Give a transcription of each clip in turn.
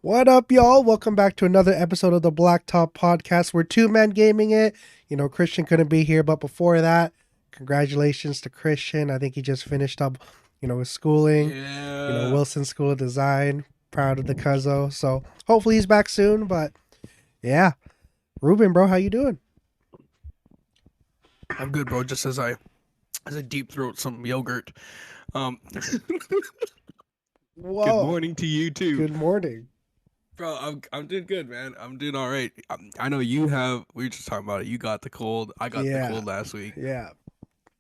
What up, y'all? Welcome back to another episode of the Blacktop Podcast. We're two-man gaming it. Christian couldn't be here, but before that, congratulations to Christian. I think he just finished up, his schooling, Yeah, Wilson School of Design. Proud of the cuzzo. So hopefully he's back soon. But yeah, Ruben, bro, how you doing? I'm good, bro. Just as I deep throat some yogurt. Good Whoa, morning to you too, good morning. bro. I'm doing good, man. I'm doing all right. I know you have. We were just talking about it. You got the cold. I got the Yeah, cold last week, yeah.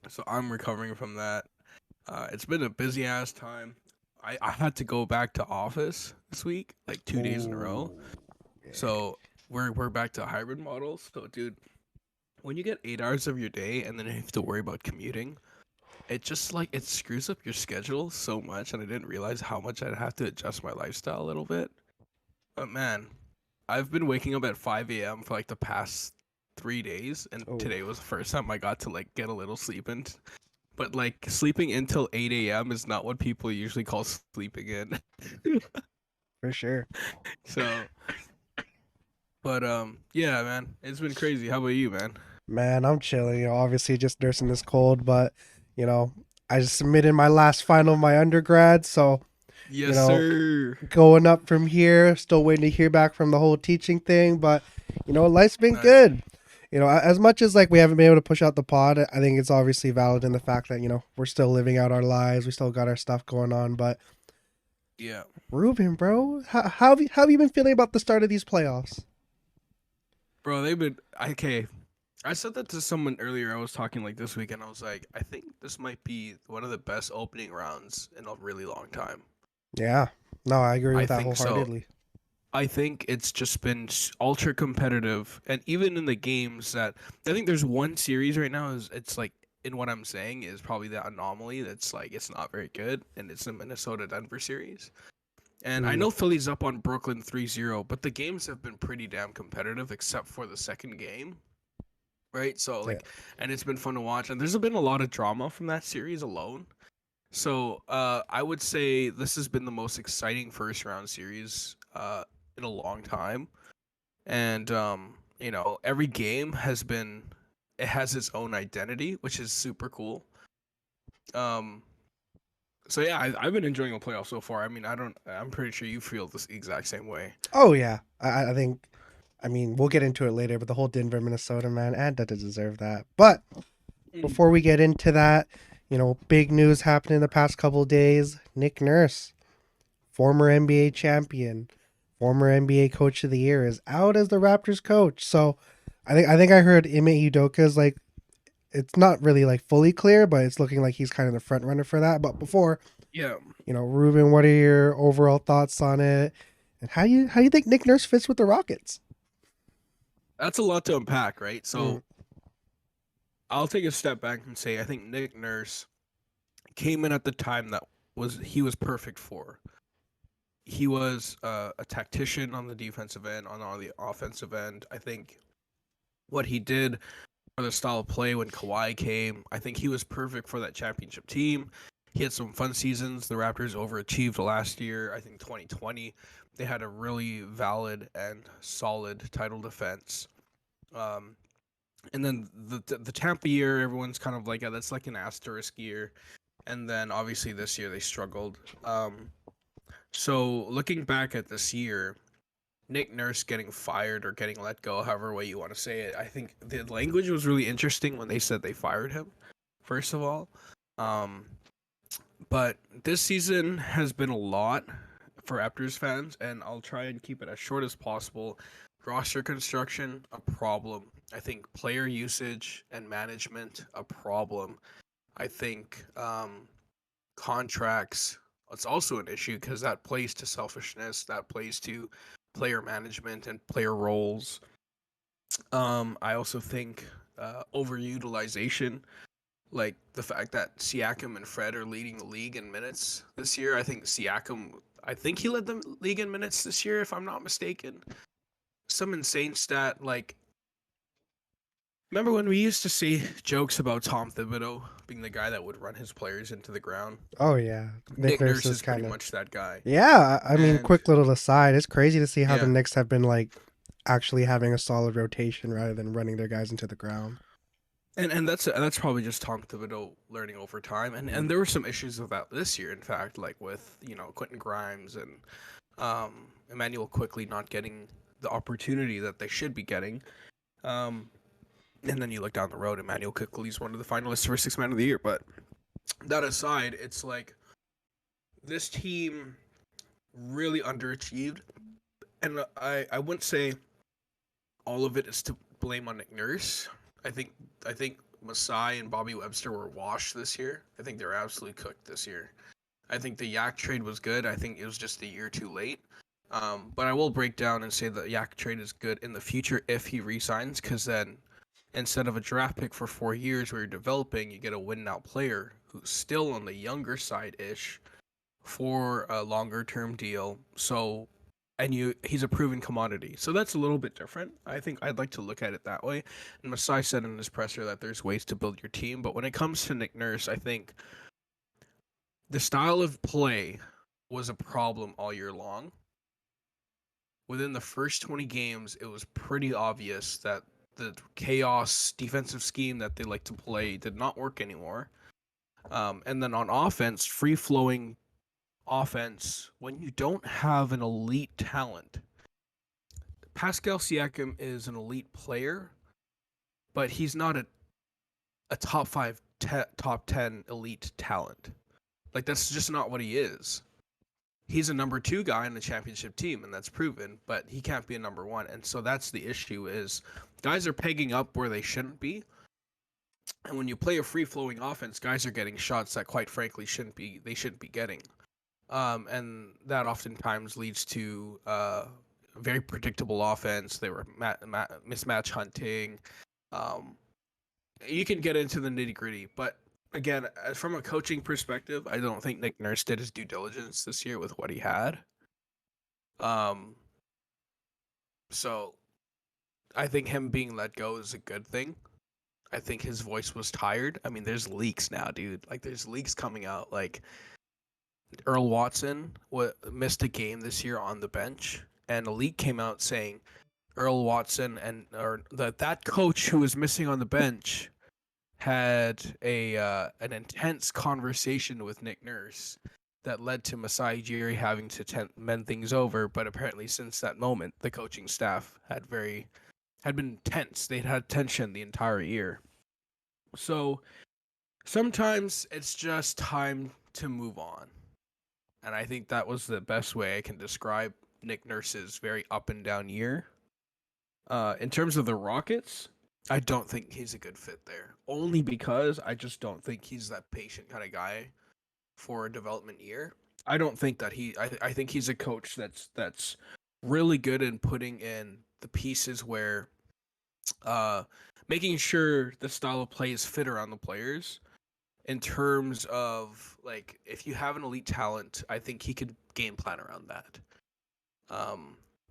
so I'm recovering from that. It's been a busy ass time. I had to go back to office this week, like 2 days in a row. Ooh, yeah. So we're back to a hybrid model. So, dude, when you get 8 hours of your day and then you have to worry about commuting, it just like it screws up your schedule so much, and I didn't realize how much I'd have to adjust my lifestyle a little bit. But man, I've been waking up at 5 a.m. for like the past 3 days, and Oh, today was the first time I got to like get a little sleep in. But like sleeping until 8 a.m. is not what people usually call sleeping in. for sure. So, but yeah, man, it's been crazy. How about you, man? Man, I'm chilling. Obviously just nursing this cold, but you know, I just submitted my last final of my undergrad, so you Yes, know, sir. going up from here. Still waiting to hear back from the whole teaching thing, but life's been Nice. good. As much as like we haven't been able to push out the pod, I think it's obviously valid in the fact that we're still living out our lives. We still got our stuff going on. But Yeah. Ruben, bro, how have you been feeling about the start of these playoffs? Bro, they've been okay. I said that to someone earlier. I was talking like this weekend. I was like, I think this might be one of the best opening rounds in a really long time. Yeah, no, I agree I with that think so. wholeheartedly. I think it's just been ultra competitive, and even in the games that I think there's one series right now is it's like in what I'm saying is probably the anomaly that's like it's not very good, and it's the Minnesota Denver series. And I Mm, know Philly's up on Brooklyn 3-0, but the games have been pretty damn competitive except for the second game. Right? So yeah, like, and it's been fun to watch, and there's been a lot of drama from that series alone. So I would say this has been the most exciting first round series in a long time, and every game has been it has its own identity, which is super cool. Um, so yeah, I've been enjoying the playoffs so far. I mean, I'm pretty sure you feel this exact same way. oh yeah, I think. I mean, we'll get into it later, but the whole Denver, Minnesota, man, and doesn't deserve that. But Mm. before we get into that, big news happened in the past couple of days. Nick Nurse, former NBA champion, former NBA coach of the year, is out as the Raptors coach. So I think I heard Ime Udoka's like it's not really like fully clear, but it's looking like he's kind of the front runner for that. But before, Yeah, Ruben, what are your overall thoughts on it? And how you think Nick Nurse fits with the Rockets? that's a lot to unpack, right? Mm, So I'll take a step back and say I think Nick Nurse came in at the time that was perfect for. He was a tactician on the defensive end, on the offensive end. I think what he did for the style of play when Kawhi came, I think he was perfect for that championship team. He had some fun seasons. The Raptors overachieved last year. I think 2020 they had a really valid and solid title defense. Um, and then the Tampa year, everyone's kind of like, yeah, that's like an asterisk year. And then obviously this year they struggled. So looking back at this year, Nick Nurse getting fired or getting let go, however way you want to say it, I think the language was really interesting when they said they fired him. First of all, um, but this season has been a lot for Raptors fans, and I'll try and keep it as short as possible. Roster construction, a problem. I think player usage and management, a problem. I think contracts, it's also an issue because that plays to selfishness, that plays to player management and player roles. I also think overutilization, like the fact that Siakam and Fred are leading the league in minutes this year. I think he led the league in minutes this year, if I'm not mistaken. Some insane stat, like Remember when we used to see jokes about Tom Thibodeau being the guy that would run his players into the ground? Oh yeah, Nick Nick Nurse Nurse is is pretty kind of. much that guy. Yeah, I mean, And quick little aside. It's crazy to see how the yeah, Knicks have been like actually having a solid rotation rather than running their guys into the ground. and that's probably just Tom Thibodeau learning over time. And there were some issues with that this year, in fact, like with Quentin Grimes and Emmanuel quickly not getting the opportunity that they should be getting. Um, and then you look down the road, Emmanuel Quickly's one of the finalists for Sixth Man of the Year. But that aside, it's like this team really underachieved, and I wouldn't say all of it is to blame on Nick Nurse. I think Masai and Bobby Webster were washed this year. I think they're absolutely cooked this year. I think the Yak trade was good. I think it was just a year too late. But I will break down and say the Yak trade is good in the future if he resigns, because then instead of a draft pick for 4 years where you're developing, you get a win now player who's still on the younger side ish for a longer term deal. So he's a proven commodity. So that's a little bit different. I think I'd like to look at it that way. And Masai said in his presser that there's ways to build your team, but when it comes to Nick Nurse, I think the style of play was a problem all year long. Within the first 20 games, it was pretty obvious that the chaos defensive scheme that they like to play did not work anymore. And then on offense, free flowing offense, when you don't have an elite talent, Pascal Siakam is an elite player, but he's not a top five, top 10 elite talent. Like, that's just not what he is. He's a number 2 guy in the championship team, and that's proven, but he can't be a number 1. And so that's the issue is guys are pegging up where they shouldn't be. And when you play a free-flowing offense, guys are getting shots that, quite frankly, shouldn't be getting. And that oftentimes leads to very predictable offense. They were mismatch hunting. You can get into the nitty-gritty, but again, from a coaching perspective, I don't think Nick Nurse did his due diligence this year with what he had. So I think him being let go is a good thing. I think his voice was tired. I mean, there's leaks now, dude. Like, there's leaks coming out. Like, Earl Watson missed a game this year on the bench, and a leak came out saying Earl Watson or that coach who was missing on the bench had an intense conversation with Nick Nurse that led to Masai Ujiri having to mend things over. But apparently, since that moment, the coaching staff had been tense. They'd had tension the entire year. So sometimes it's just time to move on. And I think that was the best way I can describe Nick Nurse's very up and down year. In terms of the Rockets, I don't think he's a good fit there. Only because I just don't think he's that patient kind of guy for a development year. I don't think that I think he's a coach that's really good in putting in the pieces where making sure the style of play is fit around the players. In terms of, like, if you have an elite talent, I think he could game plan around that.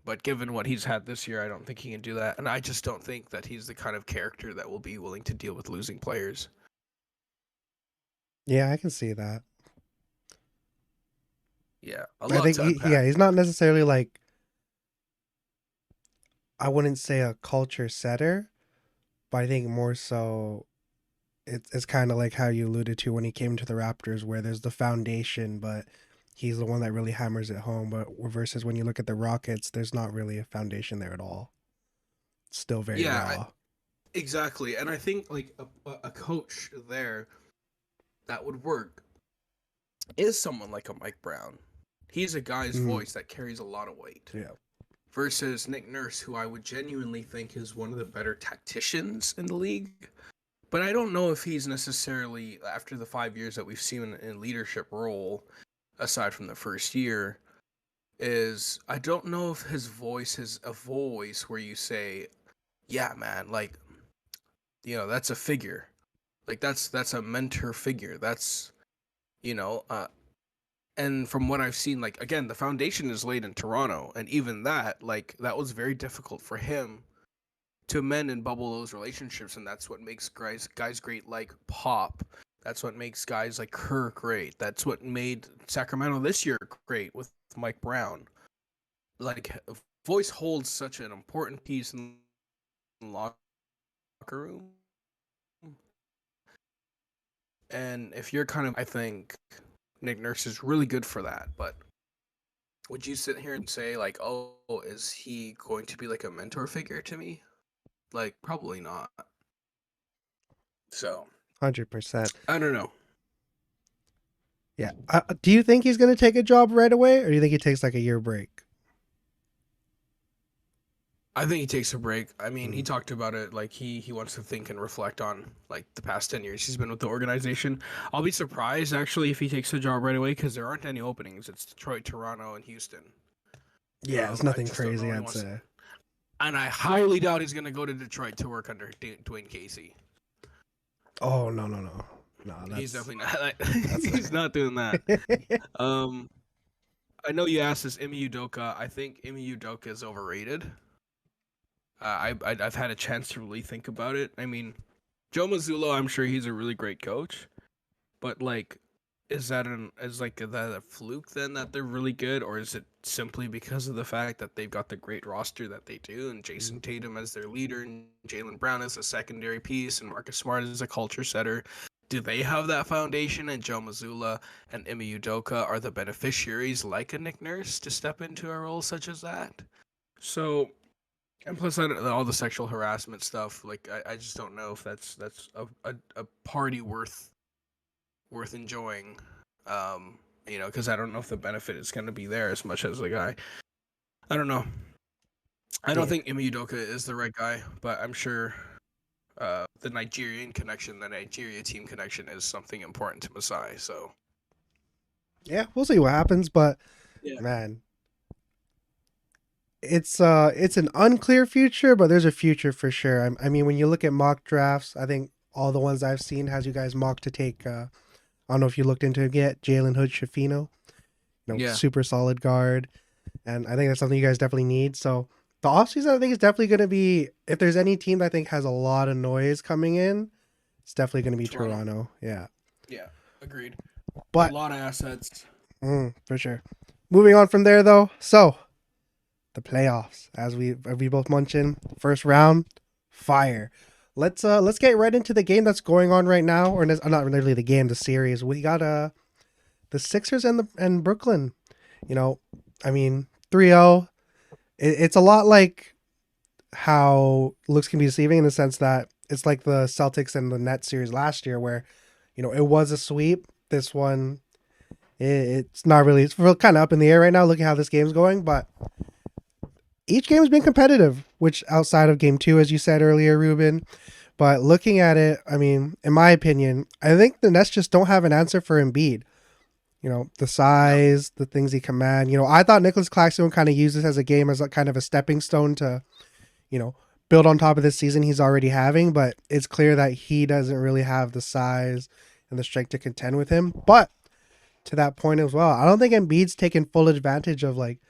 But given what he's had this year, I don't think he can do that. And I just don't think that he's the kind of character that will be willing to deal with losing players. Yeah, I can see that. Yeah, a I lot think to unpack. he's not necessarily like, I wouldn't say a culture setter, but I think more so it's kind of like how you alluded to when he came to the Raptors, where there's the foundation, but he's the one that really hammers it home. But versus when you look at the Rockets, there's not really a foundation there at all. It's still very Yeah, raw. exactly. And I think, like, a coach there that would work is someone like a Mike Brown. He's a guy's Mhm. voice that carries a lot of weight. Yeah. Versus Nick Nurse, who I would genuinely think is one of the better tacticians in the league. But I don't know if he's necessarily, after the 5 years that we've seen in leadership role, aside from the first year, I don't know if his voice is a voice where you say, yeah, man, like, that's a figure. Like, that's a mentor figure. That's, you know, uh, and from what I've seen, like, again, the foundation is laid in Toronto, and even that, like, that was very difficult for him to mend and bubble those relationships, and that's what makes guys great like Pop. That's what makes guys like Kerr great. That's what made Sacramento this year great with Mike Brown. Like voice holds such an important piece in the locker room. And if you're kind of, I think Nick Nurse is really good for that. But would you sit here and say like, oh, is he going to be like a mentor figure to me? Like, probably not. So 100%. I don't know. Yeah. Do you think he's going to take a job right away, or do you think he takes like a year break? I think he takes a break. I mean, he talked about it like he wants to think and reflect on like the past 10 years he's been with the organization. I'll be surprised actually if he takes a job right away because there aren't any openings. It's Detroit, Toronto, and Houston. Yeah, it's nothing crazy, I'd say. And I highly doubt he's going to go to Detroit to work under Dwayne Casey. Oh, no. He's definitely not. He's not doing that. I know you asked this Ime Udoka. I think Ime Udoka is overrated. I've had a chance to really think about it. I mean, Joe Mazzulla, I'm sure he's a really great coach, but like, is that a fluke then that they're really good, or is it simply because of the fact that they've got the great roster that they do, and Jason Tatum as their leader, and Jaylen Brown as a secondary piece, and Marcus Smart as a culture setter? Do they have that foundation, and Joe Mazzulla and Ime Udoka are the beneficiaries, like a Nick Nurse, to step into a role such as that? So. And plus, all the sexual harassment stuff. Like, I just don't know if that's a party worth enjoying. Because I don't know if the benefit is going to be there as much as the guy. I don't know. I don't think Ime Udoka is the right guy, but I'm sure the Nigerian connection, the Nigeria team connection, is something important to Masai. So, yeah, we'll see what happens. But man. It's an unclear future, but there's a future for sure. I mean, when you look at mock drafts, I think all the ones I've seen has you guys mocked to take. I don't know if you looked into it yet. Jalen Hood-Schifino, super solid guard, and I think that's something you guys definitely need. So the offseason, I think, is definitely going to be, if there's any team that I think has a lot of noise coming in, it's definitely going to be Toronto. Yeah. Yeah, agreed. But a lot of assets. For sure. Moving on from there, though. So the playoffs, as we both mentioned, first round, fire. Let's get right into the game that's going on right now, or not really the game, the series. We got the Sixers and Brooklyn. I mean 3-0. It's a lot like how looks can be deceiving in the sense that it's like the Celtics and the Nets series last year, where it was a sweep. This one, it's not really. It's kind of up in the air right now. Looking how this game's going, but each game has been competitive, which outside of game 2, as you said earlier, Ruben. But looking at it, I mean, in my opinion, I think the Nets just don't have an answer for Embiid. The size, the things he command. I thought Nicholas Claxton would kind of use this as a game as a kind of a stepping stone to, build on top of this season he's already having. But it's clear that he doesn't really have the size and the strength to contend with him. But to that point as well, I don't think Embiid's taken full advantage of like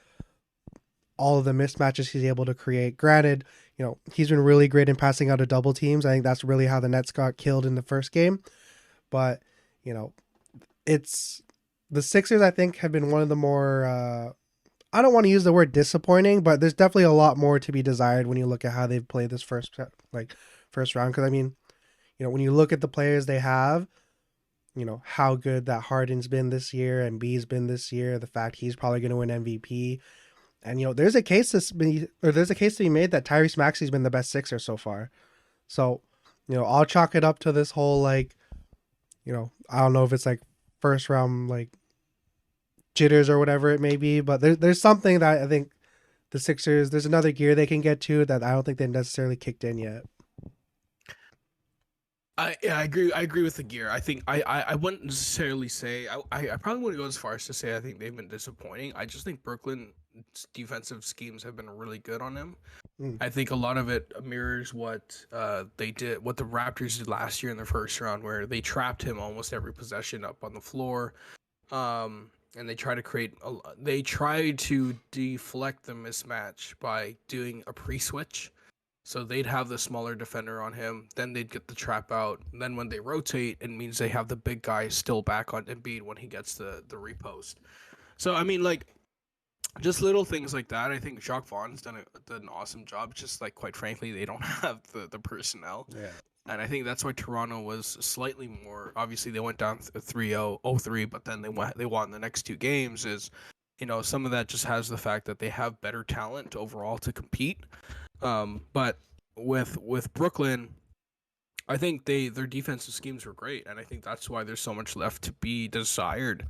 all of the mismatches he's able to create. Granted, he's been really great in passing out of double teams. I think that's really how the Nets got killed in the first game. But, it's the Sixers, I think, have been one of the more, I don't want to use the word disappointing, but there's definitely a lot more to be desired when you look at how they've played this first round. Because, I mean, when you look at the players they have, how good that Harden's been this year and B's been this year, the fact he's probably going to win MVP. And there's a case to be made that Tyrese Maxey's been the best Sixer so far. So, I'll chalk it up to this whole like, I don't know if it's like first round like jitters or whatever it may be, but there's something that I think the Sixers, there's another gear they can get to that I don't think they necessarily kicked in yet. I agree with the gear. I think I wouldn't necessarily say I probably wouldn't go as far as to say I think they've been disappointing. I just think Brooklyn's defensive schemes have been really good on them. I think a lot of it mirrors what they did, what the Raptors did last year in the first round, where they trapped him almost every possession up on the floor, and they try to deflect the mismatch by doing a pre-switch. So they'd have the smaller defender on him, then they'd get the trap out. And then when they rotate, it means they have the big guy still back on Embiid when he gets the repost. So I mean, like, just little things like that. I think Jacques Vaughn's done an awesome job. Just like, quite frankly, they don't have the personnel. Yeah. And I think that's why Toronto was slightly more. Obviously, they went down 3-0, 0-3, but then they won the next two games. Is, some of that just has the fact that they have better talent overall to compete. But with Brooklyn, I think their defensive schemes were great, and I think that's why there's so much left to be desired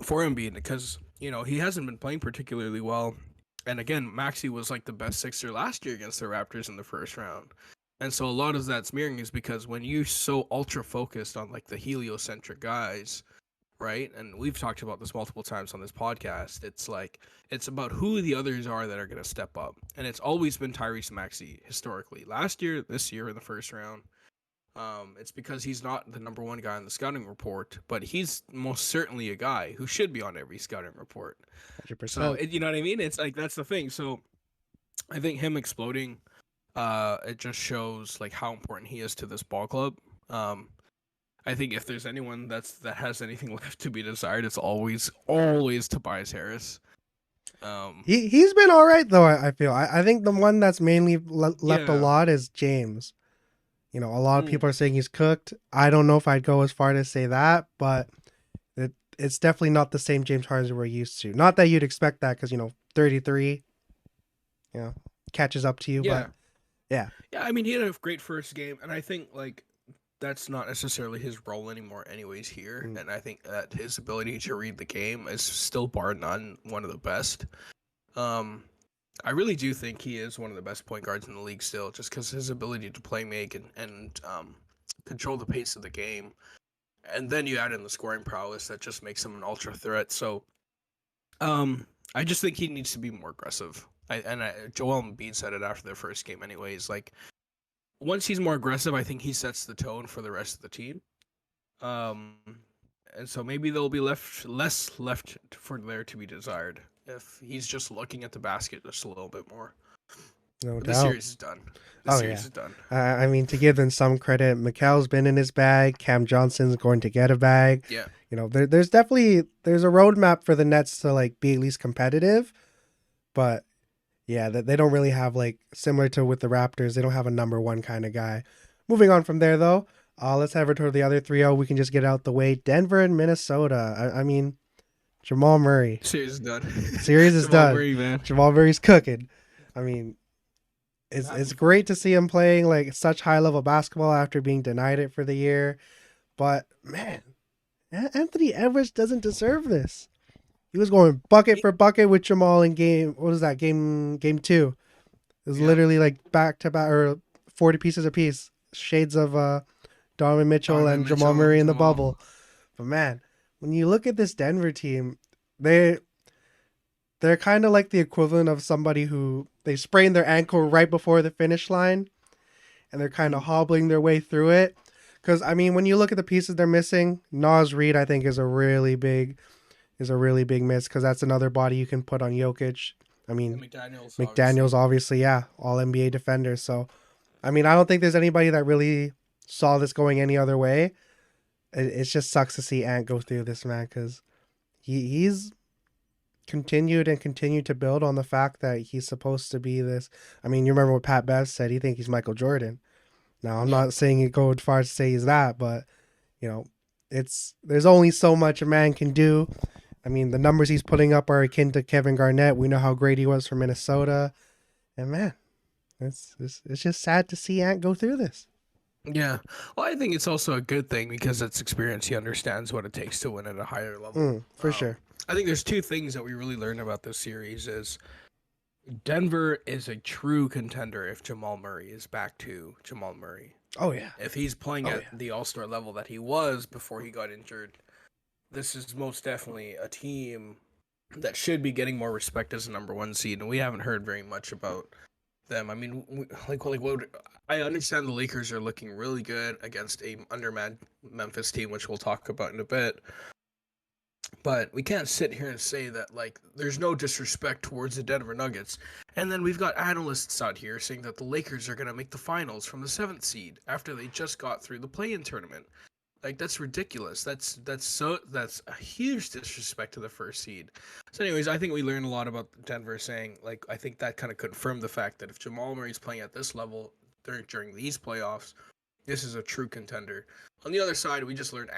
for Embiid, because he hasn't been playing particularly well. And again, Maxey was like the best Sixer last year against the Raptors in the first round. And so a lot of that smearing is because when you're so ultra focused on like the heliocentric guys, right? And we've talked about this multiple times on this podcast. It's like, it's about who the others are that are going to step up. And it's always been Tyrese Maxey historically. Last year, this year in the first round, it's because he's not the number one guy on the scouting report, but he's most certainly a guy who should be on every scouting report. 100%. So, you know what I mean? It's like, that's the thing. So I think him exploding, it just shows like how important he is to this ball club. I think if there's anyone that has anything left to be desired, it's always Tobias Harris. He's been all right though. I feel. I think the one that's mainly left a Yeah. lot is James. A lot of people are saying he's cooked. I don't know if I'd go as far to say that, but it's definitely not the same James Harden we're used to. Not that you'd expect that because 33, catches up to you. Yeah. But yeah. Yeah, I mean, he had a great first game, and I think like that's not necessarily his role anymore anyways here. And I think that his ability to read the game is still bar none one of the best. I really do think he is one of the best point guards in the league still, just because his ability to play make and control the pace of the game. And then you add in the scoring prowess that just makes him an ultra threat. So I just think he needs to be more aggressive. Joel Embiid said it after their first game anyways. Like, once he's more aggressive, I think he sets the tone for the rest of the team. And so maybe there'll be less left for there to be desired if he's just looking at the basket just a little bit more. No But doubt. the series is done. The series is done. I mean, to give them some credit, Mikal's been in his bag. Cam Johnson's going to get a bag. Yeah. There's a roadmap for the Nets to like be at least competitive, but yeah, they don't really have like similar to with the Raptors. They don't have a number one kind of guy. Moving on from there though, let's head over to the other 3-0. We can just get out the way. Denver and Minnesota. I mean, Jamal Murray. Series is done. Series is Jamal done. Murray, man. Jamal Murray's cooking. I mean, it's great to see him playing like such high level basketball after being denied it for the year. But man, Anthony Edwards doesn't deserve this. He was going bucket for bucket with Jamal in game. What was that game 2? It was literally like back to back or 40 pieces apiece. Shades of Donovan Mitchell and Jamal Murray in the bubble. But man, when you look at this Denver team, they're kind of like the equivalent of somebody who they sprained their ankle right before the finish line, and they're kind of hobbling their way through it. Because I mean, when you look at the pieces they're missing, Naz Reid I think is a really big miss because that's another body you can put on Jokic. I mean, McDaniels obviously, all NBA defender. So, I mean, I don't think there's anybody that really saw this going any other way. It just sucks to see Ant go through this, man, because he's continued to build on the fact that he's supposed to be this. I mean, you remember what Pat Bev said? He thinks he's Michael Jordan. Now, I'm not saying it go as far as to say he's that, but, there's only so much a man can do. I mean, the numbers he's putting up are akin to Kevin Garnett. We know how great he was for Minnesota. And, man, it's just sad to see Ant go through this. Yeah. Well, I think it's also a good thing because it's experience. He understands what it takes to win at a higher level. For sure. I think there's two things that we really learned about this series is Denver is a true contender if Jamal Murray is back to Jamal Murray. Oh, yeah. If he's playing at the All-Star level that he was before he got injured, this is most definitely a team that should be getting more respect as a number one seed, and we haven't heard very much about them. I mean, I understand the Lakers are looking really good against a undermanned Memphis team, which we'll talk about in a bit. But we can't sit here and say that like there's no disrespect towards the Denver Nuggets. And then we've got analysts out here saying that the Lakers are going to make the finals from the 7th seed after they just got through the play-in tournament. Like that's ridiculous. That's a huge disrespect to the first seed. So anyways, I think we learned a lot about Denver saying like I think that kind of confirmed the fact that if Jamal Murray's playing at this level during these playoffs, this is a true contender. On the other side, we just learned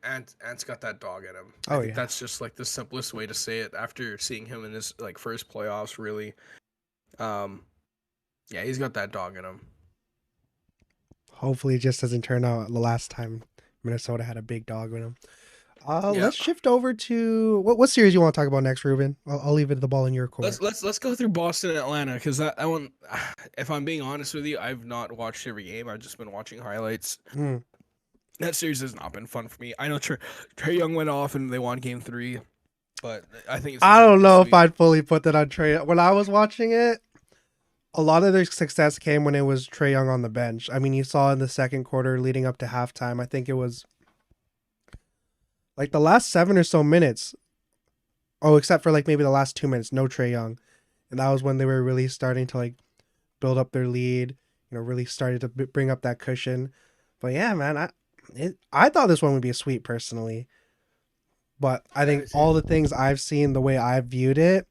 Ant's got that dog in him. I Oh think yeah. that's just like the simplest way to say it after seeing him in his like first playoffs really. Um yeah, he's got that dog in him. Hopefully, it just doesn't turn out the last time Minnesota had a big dog with them. Yeah. Let's shift over to what series you want to talk about next, Ruben. I'll leave it the ball in your court. Let's go through Boston and Atlanta because that one, if I'm being honest with you, I've not watched every game. I've just been watching highlights. Mm. That series has not been fun for me. I know Trey Young went off and they won Game 3, but I think I don't know if I'd fully put that on Trey. When I was watching it, a lot of their success came when it was Trey Young on the bench. I mean, you saw in the second quarter leading up to halftime, I think it was like the last 7 or so minutes. Oh, except for like maybe the last 2 minutes, no Trey Young. And that was when they were really starting to like build up their lead, really started to bring up that cushion. But yeah, man, I thought this one would be a sweep personally. But I think all the things I've seen, the way I've viewed it,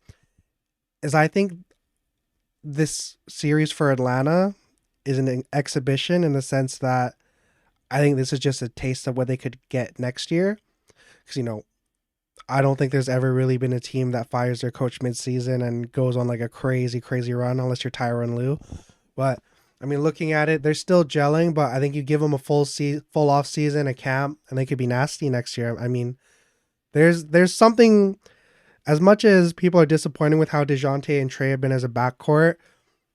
is I think this series for Atlanta is an exhibition in the sense that I think this is just a taste of what they could get next year. Because, I don't think there's ever really been a team that fires their coach midseason and goes on like a crazy, crazy run unless you're Tyronn Lue. But I mean, looking at it, they're still gelling. But I think you give them a full off season, a camp, and they could be nasty next year. I mean, there's something. As much as people are disappointed with how DeJounte and Trey have been as a backcourt,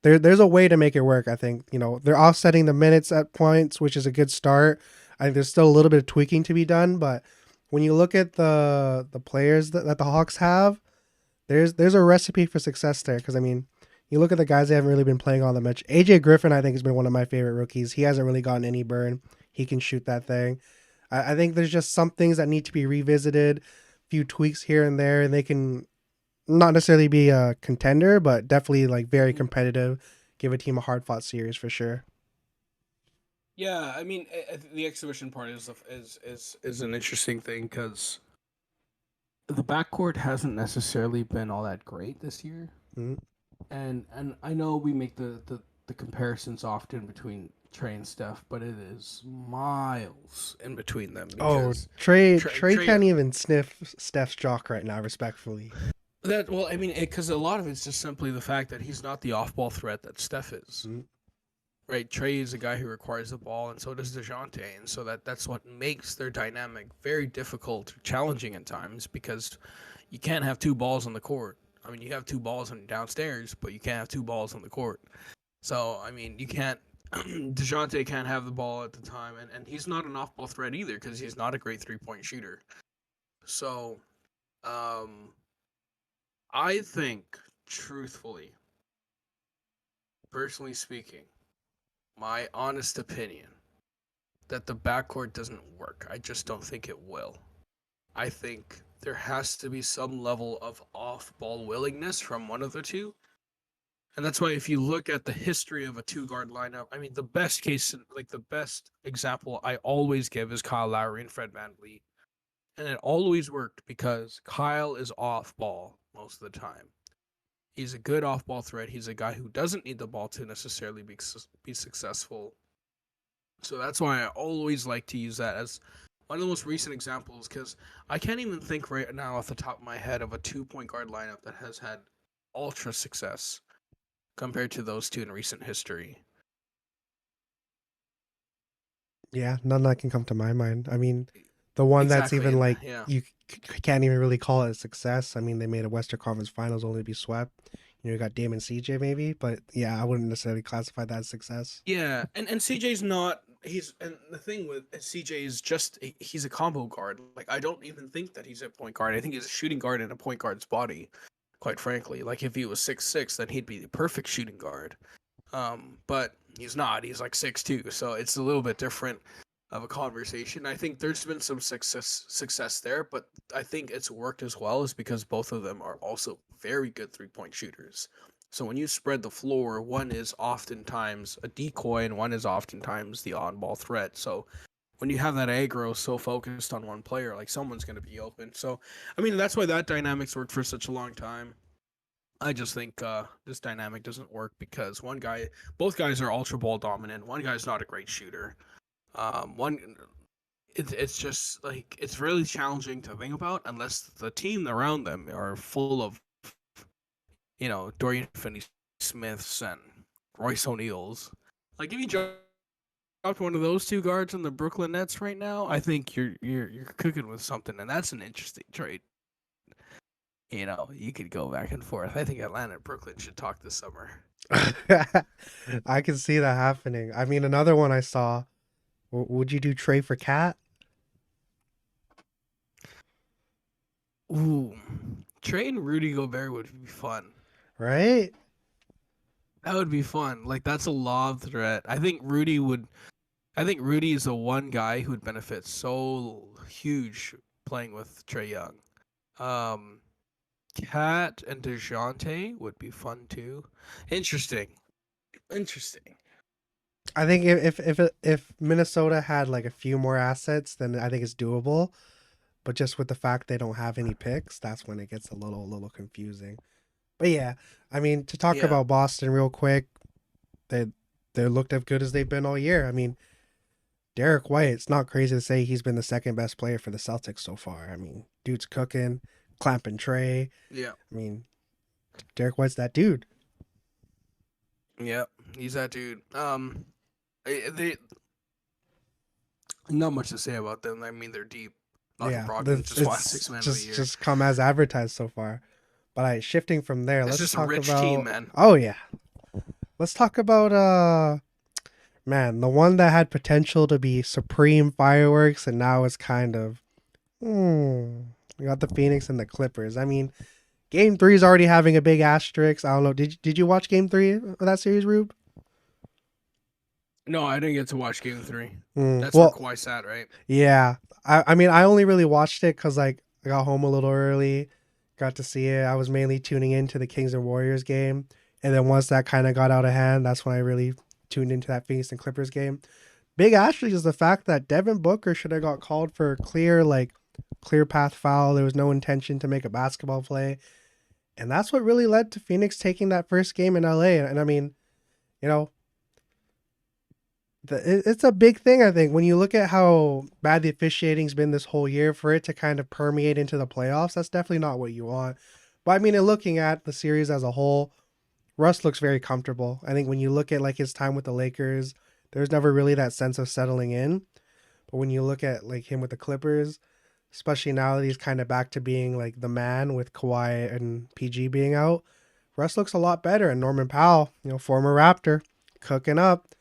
there's a way to make it work. I think they're offsetting the minutes at points, which is a good start. I think there's still a little bit of tweaking to be done, but when you look at the players that the Hawks have, there's a recipe for success there. Because I mean, you look at the guys that haven't really been playing all that much. AJ Griffin, I think, has been one of my favorite rookies. He hasn't really gotten any burn. He can shoot that thing. I think there's just some things that need to be revisited, few tweaks here and there, and they can not necessarily be a contender, but definitely like very competitive. Give a team a hard fought series for sure. Yeah, I mean, the exhibition part is an interesting thing because the backcourt hasn't necessarily been all that great this year, Mm-hmm. and I know we make the comparisons often between Trey and Steph, but it is miles in between them. Oh, Because Trey Trey can't even sniff Steph's jock right now, respectfully. that well, I mean, because a lot of it's just simply the fact that he's not the off-ball threat that Steph is. Mm-hmm. Right, Trey is a guy who requires the ball, and so does DeJounte, and so that's what makes their dynamic very difficult, challenging at times, because you can't have two balls on the court. I mean, you have two balls downstairs, but you can't have two balls on the court. So, I mean, you can't. DeJounte can't have the ball at the time, and he's not an off-ball threat either because he's not a great three-point shooter. So, I think, truthfully, personally speaking, my honest opinion, that the backcourt doesn't work. I just don't think it will. I think there has to be some level of off-ball willingness from one of the two. And that's why if you look at the history of a two-guard lineup, I mean, the best case, like the best example I always give is Kyle Lowry and Fred VanVleet. And it always worked because Kyle is off-ball most of the time. He's a good off-ball threat. He's a guy who doesn't need the ball to necessarily be successful. So that's why I always like to use that as one of the most recent examples, because I can't even think right now off the top of my head of a two-point guard lineup that has had ultra success compared to those two in recent history. Yeah, none that can come to my mind. I mean, the one that's Exactly, even and like yeah. you can't even really call it a success. I mean, they made a Western Conference Finals only to be swept. You got Damon CJ maybe, but yeah, I wouldn't necessarily classify that as success. Yeah, and CJ's not. And the thing with CJ is just he's a combo guard. Like I don't even think that he's a point guard. I think he's a shooting guard in a point guard's body. Quite frankly, like if he was 6'6", then he'd be the perfect shooting guard. But he's not. He's like 6'2", so it's a little bit different. of a conversation. I think there's been some success there, but I think it's worked as well is because both of them are also very good 3-point shooters. So when you spread the floor, one is oftentimes a decoy and one is oftentimes the on-ball threat. So when you have that aggro so focused on one player, like someone's going to be open. So I mean that's why that dynamic's worked for such a long time. I just think this dynamic doesn't work because both guys are ultra ball dominant. One guy's not a great shooter. One, it's just like it's really challenging to think about unless the team around them are full of, Dorian Finney-Smiths and Royce O'Neals. Like if you dropped one of those two guards in the Brooklyn Nets right now, I think you're cooking with something, and that's an interesting trade. You could go back and forth. I think Atlanta and Brooklyn should talk this summer. I can see that happening. I mean, another one I saw. Would you do Trey for Cat? Ooh, Trey and Rudy Gobert would be fun. Right? That would be fun. Like that's a lob threat. I think Rudy is the one guy who would benefit so huge playing with Trey Young. Cat and DeJounte would be fun too. Interesting. I think if Minnesota had like a few more assets, then I think it's doable. But just with the fact they don't have any picks, that's when it gets a little confusing. But yeah, I mean, to talk Yeah. about Boston real quick, they looked as good as they've been all year. I mean, Derek White, it's not crazy to say he's been the second best player for the Celtics so far. I mean, dude's cooking, clamping Trey. Yeah. I mean, Derek White's that dude. Yeah, he's that dude. They not much to say about them. I mean, they're deep. Malcolm Yeah, Brogdon just won Six Man of the Year. just come as advertised so far. But shifting from there, It's let's just a talk rich about. team, man. Oh yeah, let's talk about man, the one that had potential to be supreme fireworks, and now is kind of. We got the Phoenix and the Clippers. I mean, Game 3 is already having a big asterisk. I don't know. Did you watch Game 3 of that series, Rube? No, I didn't get to watch Game 3. Mm, That's well, where Kawhi sat, right? yeah. I mean, I only really watched it because like I got home a little early, got to see it. I was mainly tuning into the Kings and Warriors game, and then once that kind of got out of hand, that's when I really tuned into that Phoenix and Clippers game. Big asterisk is the fact that Devin Booker should have got called for clear path foul. There was no intention to make a basketball play. And that's what really led to Phoenix taking that first game in LA. And I mean, you know, it's a big thing, I think, when you look at how bad the officiating's been this whole year, for it to kind of permeate into the playoffs. That's definitely not what you want. But I mean, in looking at the series as a whole, Russ looks very comfortable. I think when you look at like his time with the Lakers, there's never really that sense of settling in. But when you look at like him with the Clippers, especially now that he's kind of back to being like the man with Kawhi and PG being out, Russ looks a lot better. And Norman Powell, former Raptor, cooking up.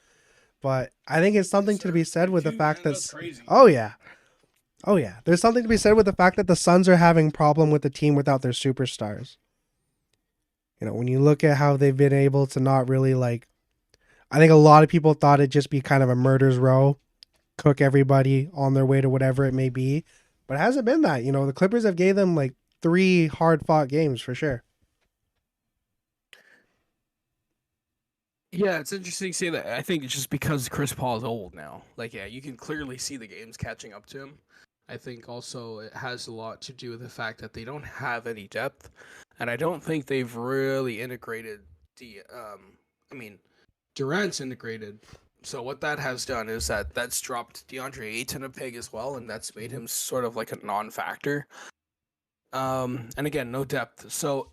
But I think it's something to be said with the fact that oh yeah, there's something to be said with the fact that the Suns are having problem with the team without their superstars. When you look at how they've been able to not really like, I think a lot of people thought it'd just be kind of a murder's row, cook everybody on their way to whatever it may be. But it hasn't been that. The Clippers have gave them like 3 hard-fought games for sure. Yeah, it's interesting to say that. I think it's just because Chris Paul is old now. Like, yeah, you can clearly see the games catching up to him. I think also it has a lot to do with the fact that they don't have any depth, and I don't think they've really integrated the. I mean, Durant's integrated. So what that has done is that's dropped DeAndre Ayton a peg as well, and that's made him sort of like a non-factor. And again, no depth. So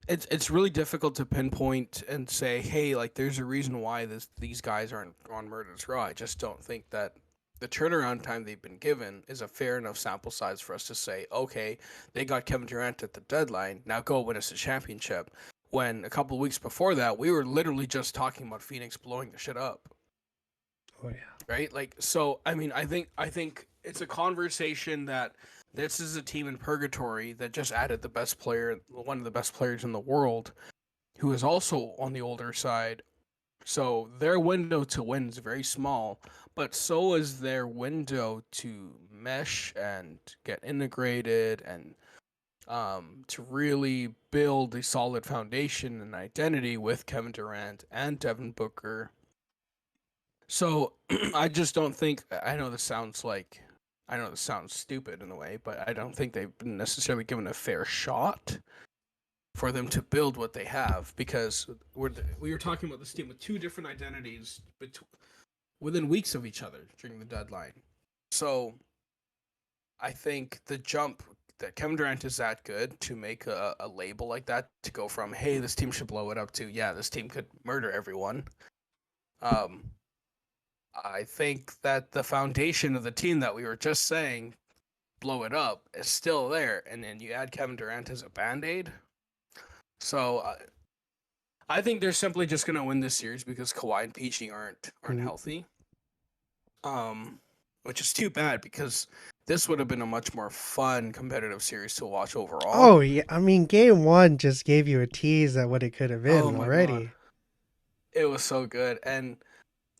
it's really difficult to pinpoint and say, hey, like there's a reason why these guys aren't on Murder's Row. I just don't think that the turnaround time they've been given is a fair enough sample size for us to say, okay, they got Kevin Durant at the deadline, now go win us a championship. When a couple of weeks before that, we were literally just talking about Phoenix blowing the shit up. Oh yeah. Right? Like, so I mean, I think it's a conversation that this is a team in purgatory that just added the best player, one of the best players in the world, who is also on the older side, So their window to win is very small, but so is their window to mesh and get integrated and to really build a solid foundation and identity with Kevin Durant and Devin Booker. So I just don't think. I know this sounds stupid in a way, but I don't think they've been necessarily given a fair shot for them to build what they have because we were talking about this team with two different identities within weeks of each other during the deadline. So I think the jump that Kevin Durant is that good to make a label like that to go from hey this team should blow it up to yeah this team could murder everyone. Um, I think that the foundation of the team that we were just saying blow it up is still there, and then you add Kevin Durant as a band aid. So I think they're simply just gonna win this series because Kawhi and PG aren't healthy. Which is too bad because this would have been a much more fun competitive series to watch overall. Oh yeah, I mean, game one just gave you a tease at what it could have been already. God. It was so good, and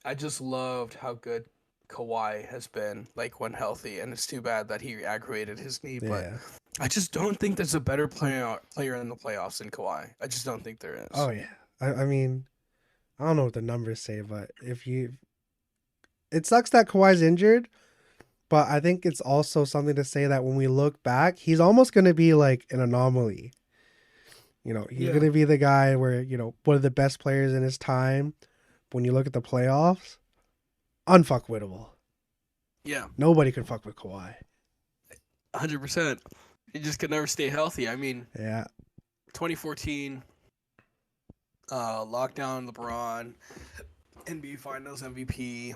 I just loved how good Kawhi has been, like when healthy. And it's too bad that he aggravated his knee, but I just don't think there's a better player in the playoffs than Kawhi. I just don't think there is. Oh yeah, I mean, I don't know what the numbers say, but it sucks that Kawhi's injured. But I think it's also something to say that when we look back, he's almost going to be like an anomaly. You know, he's going to be the guy where, you know, one of the best players in his time. When you look at the playoffs, unfuckwittable. Yeah. Nobody can fuck with Kawhi. 100%. He just could never stay healthy. I mean, yeah. 2014, lockdown LeBron, NBA Finals MVP.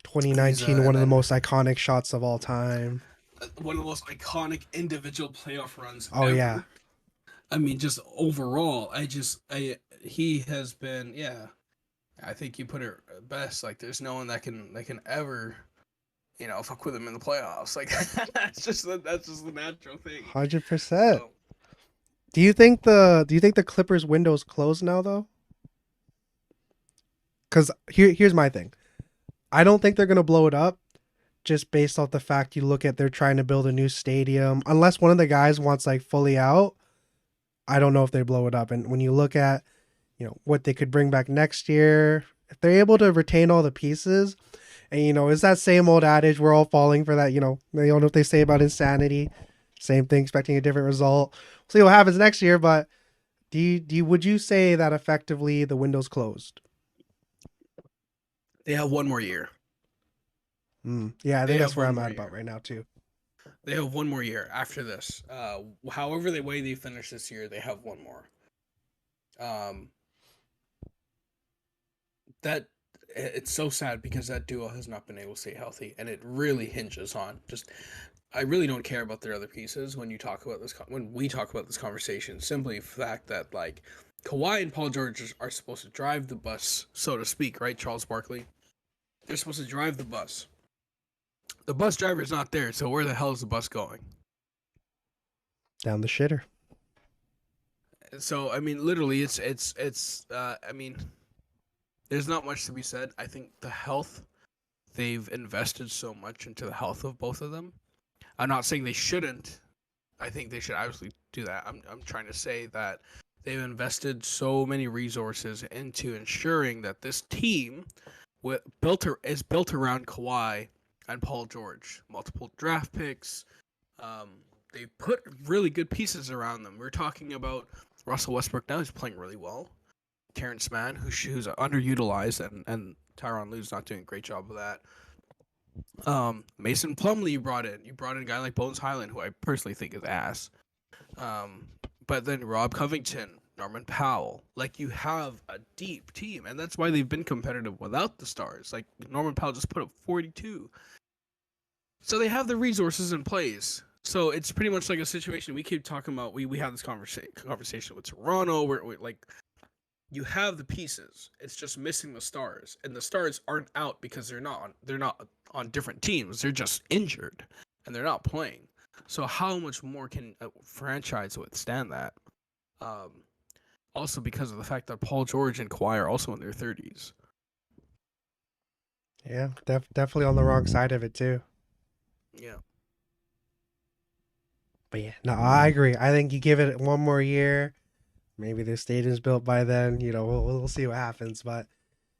2019, one of the most iconic shots of all time. One of the most iconic individual playoff runs. Oh, ever. yeah. I mean, just overall, he has been, yeah. I think you put it best. Like, there's no one that can ever, you know, fuck with him in the playoffs. Like, that's just the natural thing. 100%. So, do you think the Clippers window's closed now though? Because here's my thing. I don't think they're going to blow it up just based off the fact you look at they're trying to build a new stadium. Unless one of the guys wants like fully out, I don't know if they blow it up. And when you look at, you know, what they could bring back next year, if they're able to retain all the pieces, and, you know, it's that same old adage, we're all falling for that, you know, they don't know what they say about insanity. Same thing, expecting a different result. We'll see what happens next year, but would you say that effectively the window's closed? They have one more year. Yeah, I think that's where I'm at about right now too. They have one more year after this. However the way they finish this year, they have one more. That it's so sad because that duo has not been able to stay healthy, and it really hinges on just. I really don't care about their other pieces when you talk about this. When we talk about this conversation, simply the fact that like Kawhi and Paul George are supposed to drive the bus, so to speak, right? Charles Barkley. They're supposed to drive the bus. The bus driver is not there, so where the hell is the bus going? Down the shitter. So I mean, literally, it's. I mean, there's not much to be said. I think the health, they've invested so much into the health of both of them. I'm not saying they shouldn't. I think they should obviously do that. I'm trying to say that they've invested so many resources into ensuring that this team is built around Kawhi and Paul George. Multiple draft picks. They put really good pieces around them. We're talking about Russell Westbrook now. He's playing really well. Terrence Mann, who's underutilized, and Tyronn Lue's not doing a great job of that. Mason Plumlee you brought in. You brought in a guy like Bones Highland, who I personally think is ass. But then Rob Covington, Norman Powell. Like, you have a deep team, and that's why they've been competitive without the stars. Like, Norman Powell just put up 42. So they have the resources in place. So it's pretty much like a situation we keep talking about. We had this conversation with Toronto where like you have the pieces. It's just missing the stars, and the stars aren't out because they're not on different teams. They're just injured, and they're not playing. So how much more can a franchise withstand that? Also because of the fact that Paul George and Kawhi are also in their 30s. Yeah, definitely on the wrong side of it too. Yeah. But yeah, no, I agree. I think you give it one more year. Maybe the stadium's built by then. You know, we'll see what happens. But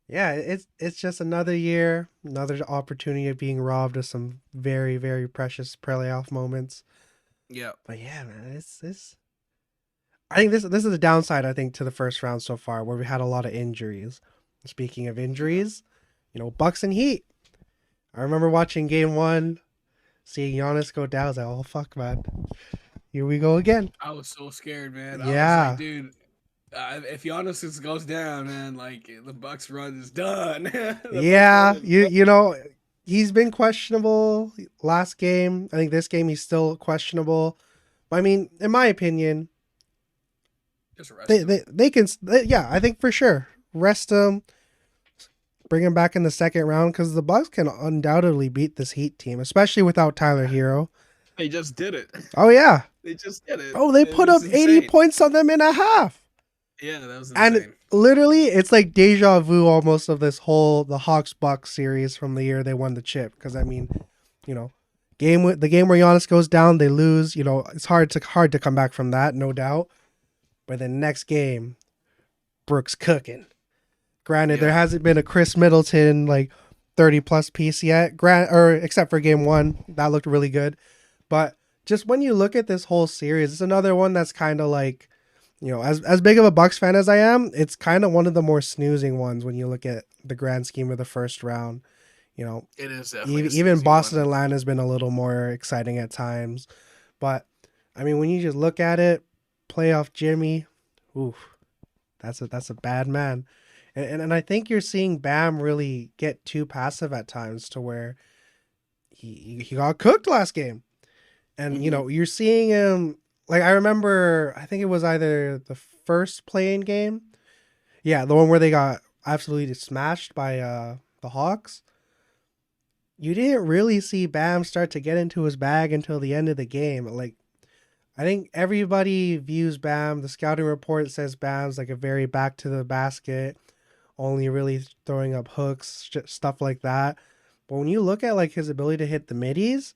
yeah, it's just another year, another opportunity of being robbed of some very very precious playoff moments. Yeah. But yeah, man, it's. I think this is a downside. I think to the first round so far, where we had a lot of injuries. Speaking of Yeah. injuries, you know, Bucks and Heat. I remember watching Game One, seeing Giannis go down. I was like, oh fuck, man, here we go again. I was so scared, man. I was like, Yeah, dude, if Giannis just goes down, man, like the Bucks run is done. The Bucks run yeah. is You done. know, he's been questionable last game. I think this game he's still questionable. I mean, in my opinion, Just rest him. they can. Yeah, I think for sure rest him, bring him back in the second round because the Bucks can undoubtedly beat this Heat team, especially without Tyler Hero. They just did it. Oh yeah. They just did it. Oh, they It put was up 80 insane. points on them in a half. Yeah, that was And insane. literally, it's like deja vu almost of this whole the Hawks Bucks series from the year they won the chip. Because I mean, you know, the game where Giannis goes down, they lose. You know, it's hard to come back from that, no doubt. But the next game, Brooks cooking. Granted, there Yeah. hasn't been a Chris Middleton like 30 plus piece yet. Or except for game one, that looked really good. But just when you look at this whole series, it's another one that's kind of like, you know, as big of a Bucks fan as I am, it's kind of one of the more snoozing ones when you look at the grand scheme of the first round. You know, It is definitely a even sneaky Boston one. Atlanta has been a little more exciting at times, but I mean, when you just look at it, playoff Jimmy, oof, that's a bad man, and I think you're seeing Bam really get too passive at times to where he got cooked last game. And you Hmm. know, you're seeing him like I remember I think it was either the first playing game. Yeah, the one where they got absolutely smashed by the Hawks. You didn't really see Bam start to get into his bag until the end of the game. Like I think everybody views Bam, the scouting report says Bam's like a very back to the basket, only really throwing up hooks, stuff like that. But when you look at like his ability to hit the middies,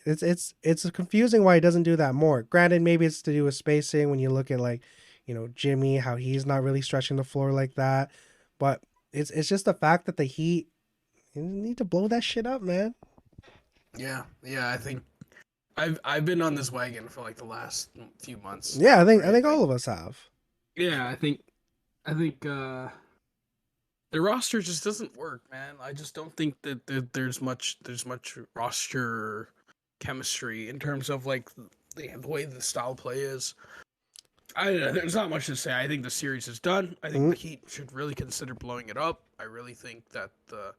it's confusing why he doesn't do that more. Granted, maybe it's to do with spacing when you look at like, you know, Jimmy, how he's not really stretching the floor like that. But it's just the fact that the Heat you need to blow that shit up, man. Yeah, yeah. I think I've been on this wagon for like the last few months Yeah, now, I right? think Like, all of us have. yeah, I think the roster just doesn't work, man. I just don't think that there's much roster chemistry in terms of like the way the style play is. There's not much to say. I think the series is done. I think Mm, the Heat should really consider blowing it up. I really think that the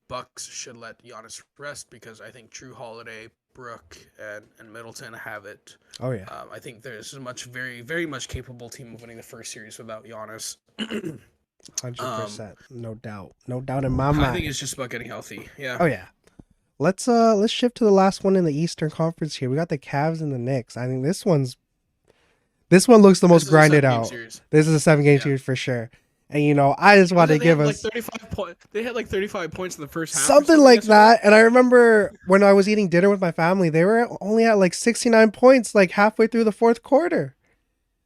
Bucks should let Giannis rest because I think True Holiday, Brook, and Middleton have it. oh yeah, I think there's a very very much capable team of winning the first series without Giannis. um, 100%, no doubt in my I think mind. it's just about getting healthy. Yeah, Oh yeah. Let's shift to the last one in the Eastern Conference here. We got the Cavs and the Knicks. I think this one looks the most this is a grinded 7 game out. series. This is a 7 game Yeah, series for sure. And you know, I just want to they give had like us 35 points. They had like 35 points in the first half or something something like yesterday. that. And I remember when I was eating dinner with my family, they were only at like 69 points, like halfway through the fourth quarter.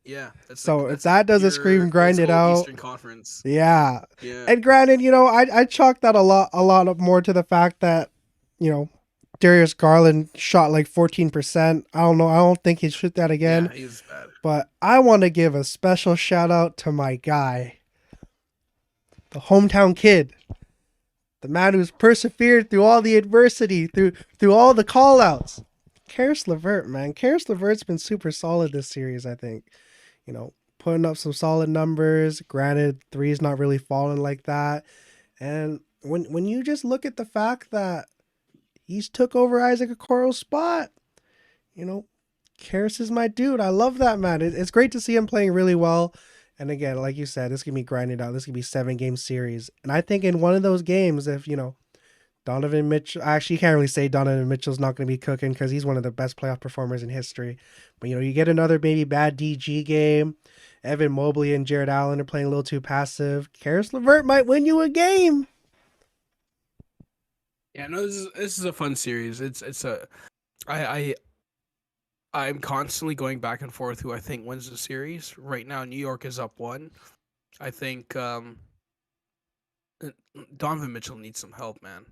Yeah, So if that's like that doesn't scream pure old grind it school out, Eastern Conference. yeah. Yeah, And granted, you know, I chalk that a lot of more to the fact that, you know, Darius Garland shot like 14%. I don't know. I don't think he'd shoot that again. yeah, he's bad. But I want to give a special shout out to my guy, the hometown kid, the man who's persevered through all the adversity, through all the call outs. Karis LeVert, man. Karis LeVert's been super solid this series, I think. You know, putting up some solid numbers. Granted, three's not really falling like that. And when you just look at the fact that he's took over Isaac Okoro's spot, you know, Karis is my dude. I love that man. It's great to see him playing really well. And again, like you said, this can be grinded out. This can be 7 game series. And I think in one of those games, if you know Donovan Mitchell. Actually, you can't really say Donovan Mitchell's not going to be cooking because he's one of the best playoff performers in history. But you get another maybe bad DG game. Evan Mobley and Jared Allen are playing a little too passive. Karis LeVert might win you a game. Yeah, no, this is a fun series. I I'm constantly going back and forth who I think wins the series. Right now, New York is up one. I think Donovan Mitchell needs some help, man.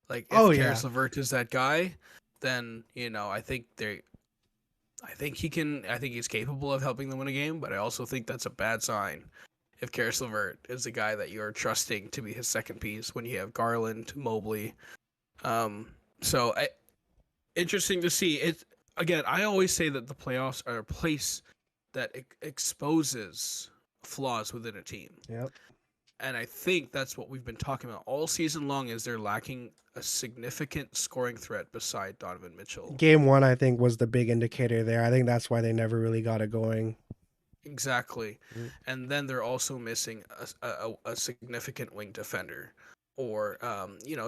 Like if Oh yeah, Karis LeVert is that guy, then I think he can. I think he's capable of helping them win a game. But I also think that's a bad sign if Karis LeVert is the guy that you're trusting to be his second piece when you have Garland, Mobley. Um, so interesting to see. It again. I always say that the playoffs are a place that exposes flaws within a team. yep. And I think that's what we've been talking about all season long is they're lacking a significant scoring threat beside Donovan Mitchell. Game one, I think, was the big indicator there. I think that's why they never really got it going. Exactly. Mm. And then they're also missing a significant wing defender. Or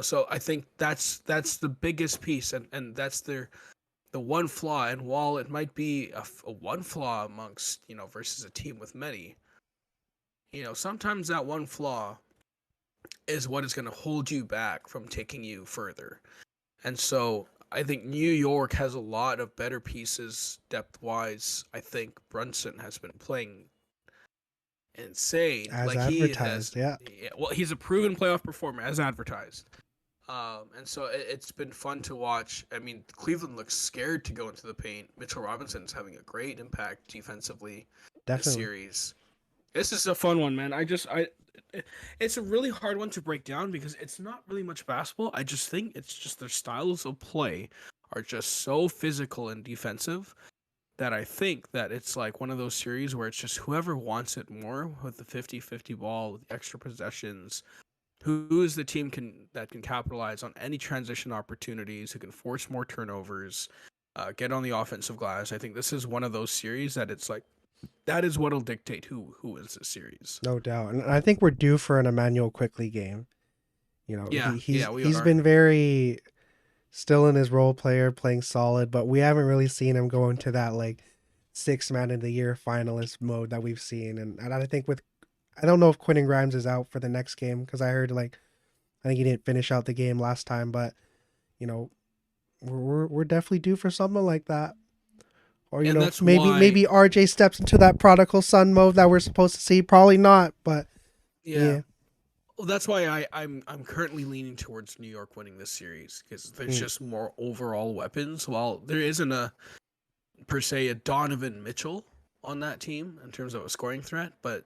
so I think that's the biggest piece and that's the one flaw. And while it might be a one flaw amongst, versus a team with many, sometimes that one flaw is what is going to hold you back from taking you further. And so I think New York has a lot of better pieces depth wise. I think Brunson has been playing insane. As Like he has, advertised, yeah. yeah, well, he's a proven playoff performer as advertised. And so it's been fun to watch. I mean, Cleveland looks scared to go into the paint. Mitchell Robinson's having a great impact defensively this Definitely. series. This is a fun one, man. It's a really hard one to break down because it's not really much basketball. I just think it's just their styles of play are just so physical and defensive that I think that it's like one of those series where it's just whoever wants it more with the 50-50 ball, with extra possessions, who is the team that can capitalize on any transition opportunities, who can force more turnovers, get on the offensive glass. I think this is one of those series that it's like that is what'll dictate who wins the series. No doubt. And I think we're due for an Emmanuel Quickly game. Yeah, we He's are. been very still in his role player, playing solid, but we haven't really seen him go into that like six man of the year finalist mode that we've seen. And I think I don't know if Quentin Grimes is out for the next game because I heard like I think he didn't finish out the game last time, but you know we're definitely due for something like that. Or And that's why, maybe RJ steps into that prodigal son mode that we're supposed to see. Probably not, but yeah. yeah. Well, that's why I'm currently leaning towards New York winning this series because there's Mm. just more overall weapons. While there isn't a per se a Donovan Mitchell on that team in terms of a scoring threat, but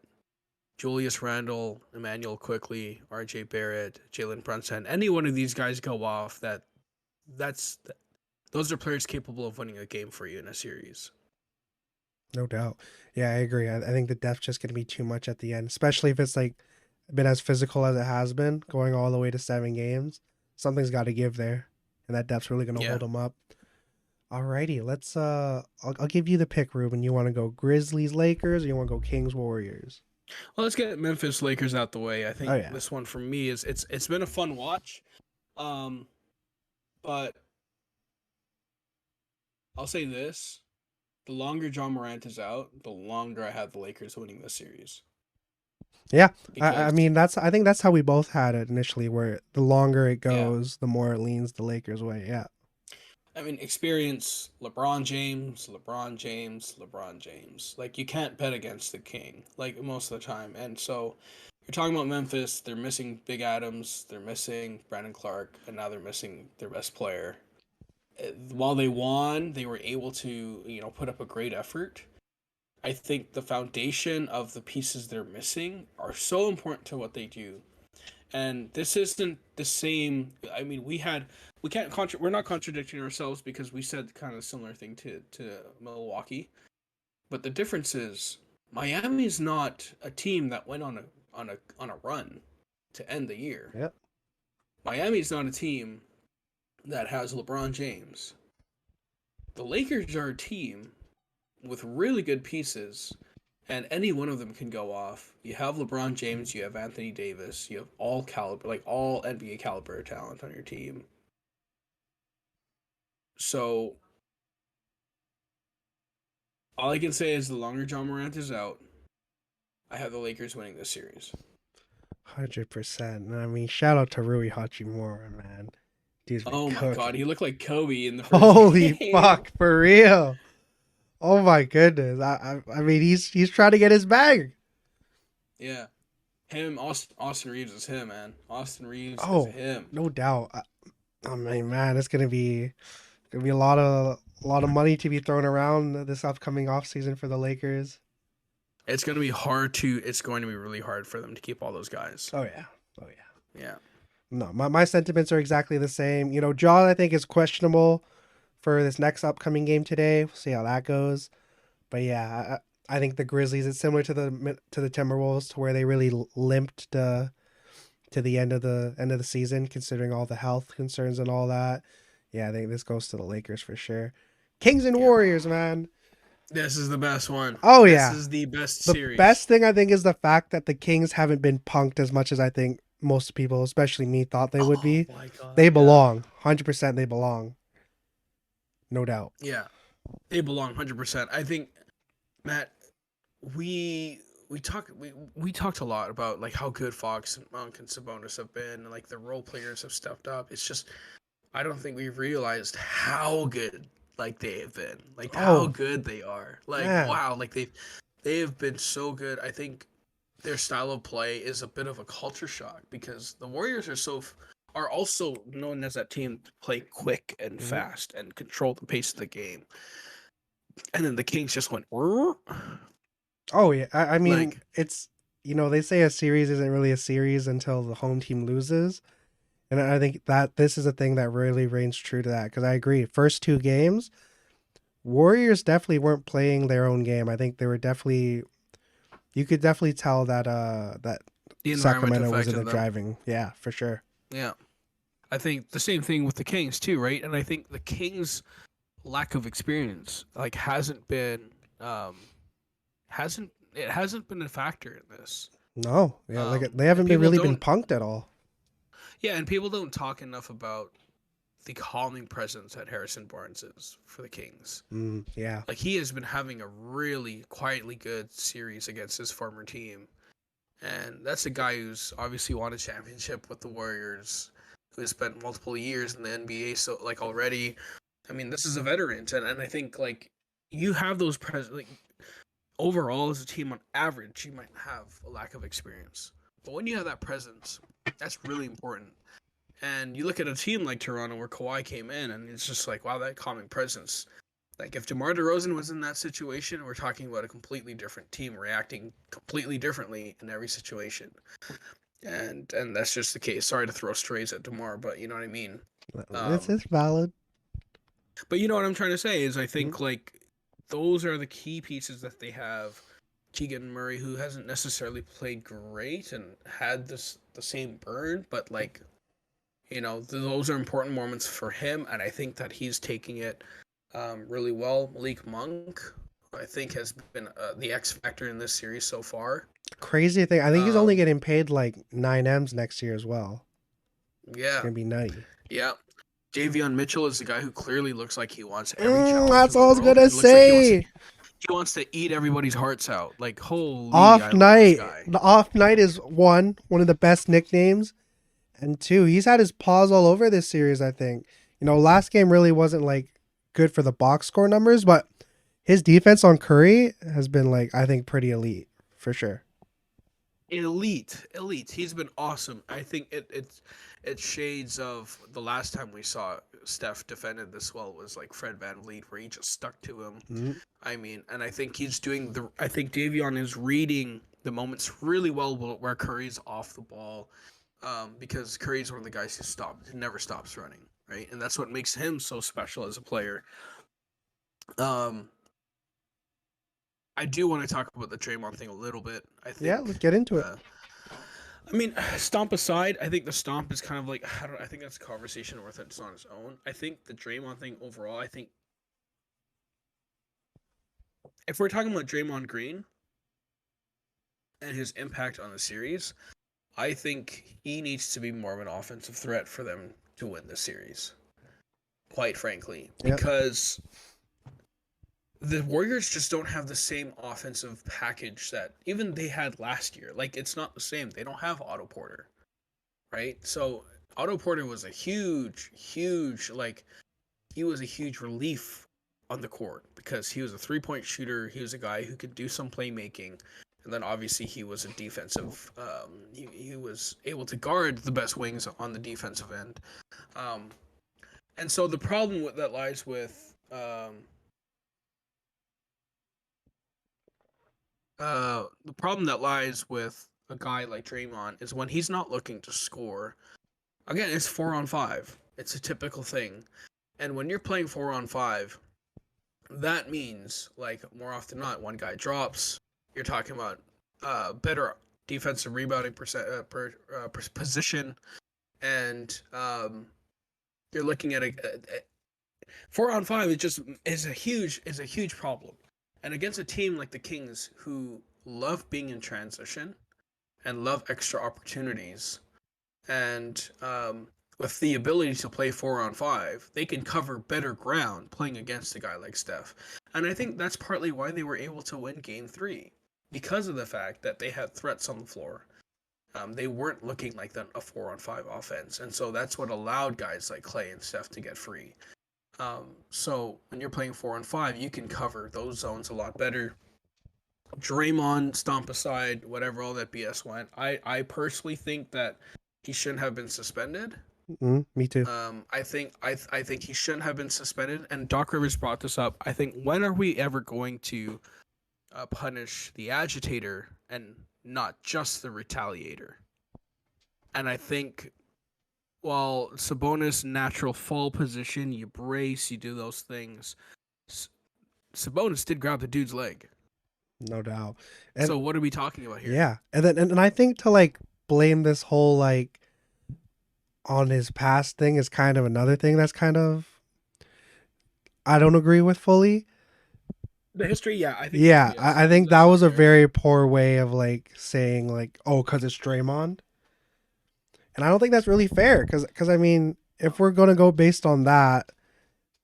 Julius Randle, Emmanuel Quickly, R.J. Barrett, Jalen Brunson, any one of these guys go off. That's those are players capable of winning a game for you in a series. No doubt. Yeah, I agree. I think the depth's just going to be too much at the end, especially if it's like been as physical as it has been, going all the way to 7 games. Something's got to give there, and that depth's really going to Yeah. hold them up. Alrighty, let's. I'll give you the pick, Ruben. You want to go Grizzlies, Lakers, or you want to go Kings, Warriors? Well, let's get Memphis Lakers out the way. I think Oh yeah, this one for me is it's been a fun watch. Um, but I'll say this: the longer John Morant is out, the longer I have the Lakers winning this series. yeah. I Because mean I think that's how we both had it initially. Where the longer it yeah, goes, the more it leans the Lakers' way. Yeah. I mean, experience LeBron James, LeBron James, LeBron James. Like you can't bet against the king, like most of the time. And so you're talking about Memphis. They're missing Big Adams. They're missing Brandon Clark, and now they're missing their best player. While they won, they were able to put up a great effort. I think the foundation of the pieces they're missing are so important to what they do. And this isn't the same. I mean, we can't we're not contradicting ourselves because we said kind of similar thing to Milwaukee. But the difference is Miami's not a team that went on a run to end the year. Yep. Miami's not a team that has LeBron James. The Lakers are a team with really good pieces and any one of them can go off. You have LeBron James, you have Anthony Davis, you have all caliber, like all NBA caliber talent on your team. So all I can say is the longer John Morant is out, I have the Lakers winning this series. 100%. I mean, shout out to Rui Hachimura, man. Dude's been Oh my god, cooking. he looked like Kobe in the first Holy game. fuck, for real. Oh my goodness. I mean, he's trying to get his bag. Yeah. Him, Austin Reeves is him, man. Austin Reeves is Oh, him. no doubt. I mean, man, it's gonna be a lot of money to be thrown around this upcoming offseason for the Lakers. It's going to be really hard for them to keep all those guys. Oh yeah. Oh yeah. Yeah. No, my sentiments are exactly the same. You know, John, I think, is questionable for this next upcoming game today. We'll see how that goes. But yeah, I think the Grizzlies. It's similar to the Timberwolves, to where they really limped to the end of the season, considering all the health concerns and all that. Yeah, I think this goes to the Lakers for sure. Kings and Yeah. Warriors, man. This is the best one. Oh this yeah, is the best the series. best thing I think is the fact that the Kings haven't been punked as much as I think most people, especially me, thought they would be. My god. They belong. 100% they belong. No doubt. Yeah. They belong 100%. I think, Matt, we talked a lot about like how good Fox and Monk and Sabonis have been, and like the role players have stepped up. It's just I don't think we've realized how good like they have been, like how good they are. Like man. wow, like they have been so good. I think their style of play is a bit of a culture shock because the Warriors are also known as that team to play quick and fast and control the pace of the game. And then the Kings just went. Oh yeah, I mean, Like- it's, they say a series isn't really a series until the home team loses, and I think that this is a thing that really reigns true to that, because I agree. First two games, Warriors definitely weren't playing their own game. I think they were definitely, you could definitely tell that that The environment Sacramento was in affected the them. driving. Yeah, for sure. Yeah. I think the same thing with the Kings too, right? And I think the Kings' lack of experience like hasn't been a factor in this. No, yeah, like Um, they haven't and been people really been don't- punked at all. Yeah, and people don't talk enough about the calming presence that Harrison Barnes is for the Kings. Yeah, Like he has been having a really quietly good series against his former team. And that's a guy who's obviously won a championship with the Warriors, who has spent multiple years in the NBA. So like already, I mean, this is a veteran, and I think like you have those like overall as a team on average, you might have a lack of experience, but when you have that presence, that's really important. And you look at a team like Toronto where Kawhi came in, and it's just like wow, that calming presence. Like if DeMar DeRozan was in that situation, we're talking about a completely different team reacting completely differently in every situation. And that's just the case. Sorry to throw strays at DeMar, but you know what I mean. it's valid. But you know what I'm trying to say is I think like those are the key pieces that they have. Keegan Murray, who hasn't necessarily played great and had the same burn, but like those are important moments for him, and I think that he's taking it really well. Malik Monk, I think, has been the X factor in this series so far. Crazy thing, I think he's only getting paid like 9 M's next year as well. Yeah, It's gonna be nutty. yeah. Javion Mitchell is the guy who clearly looks like he wants every challenge. That's in the all I was world. gonna He looks like say. he wants to eat everybody's hearts out. Like holy Off I love this night. guy. The off night is one of the best nicknames, and two, he's had his paws all over this series. I think last game really wasn't like good for the box score numbers, but his defense on Curry has been like, I think, pretty elite for sure. Elite. He's been awesome. I think it's shades of the last time we saw Steph defended this well was like Fred VanVleet, where he just stuck to him. I mean, and I think he's doing I think Davion is reading the moments really well where Curry's off the ball, because Curry's one of the guys who never stops running, right? And that's what makes him so special as a player. I do want to talk about the Draymond thing a little bit. I think. Yeah, let's get into it. I mean, stomp aside, I think the stomp is kind of like I think that's a conversation worth it on its own. I think the Draymond thing overall, I think if we're talking about Draymond Green, and his impact on the series, I think he needs to be more of an offensive threat for them to win the series. Quite frankly, Yep. because the Warriors just don't have the same offensive package that even they had last year. Like, it's not the same. They don't have Otto Porter, right? So Otto Porter was a huge, like, he was a huge relief on the court because he was a 3-point shooter. He was a guy who could do some playmaking. And then obviously he was a defensive. He was able to guard the best wings on the defensive end. Um, and so the problem that lies with the problem that lies with a guy like Draymond is when he's not looking to score. Again, it's 4-on-5. It's a typical thing. And when you're playing 4-on-5, that means, like, more often than not, one guy drops. You're talking about better defensive rebounding position, and you're looking at a 4-on-5. It just is a huge problem. And against a team like the Kings, who love being in transition and love extra opportunities, and with the ability to play 4-on-5, they can cover better ground playing against a guy like Steph. And I think that's partly why they were able to win Game 3, because of the fact that they had threats on the floor. They weren't looking like a 4-on-5 offense. And so that's what allowed guys like Clay and Steph to get free. So when you're playing 4-on-5, you can cover those zones a lot better. Draymond, stomp aside, whatever all that BS went. I personally think that he shouldn't have been suspended. Me too. I think he shouldn't have been suspended. And Doc Rivers brought this up. I think, when are we ever going to punish the agitator and not just the retaliator? And I think, while Sabonis' natural fall position, you brace, you do those things, Sabonis did grab the dude's leg. No doubt. And so what are we talking about here? Yeah. And I think to, like, blame this whole, like, on his past thing is kind of another thing that's kind of, I don't agree with fully. The history, yeah. I think, yeah, I think that was a very poor way of, like, saying, like, oh, because it's Draymond. And I don't think that's really fair because I mean, if we're going to go based on that,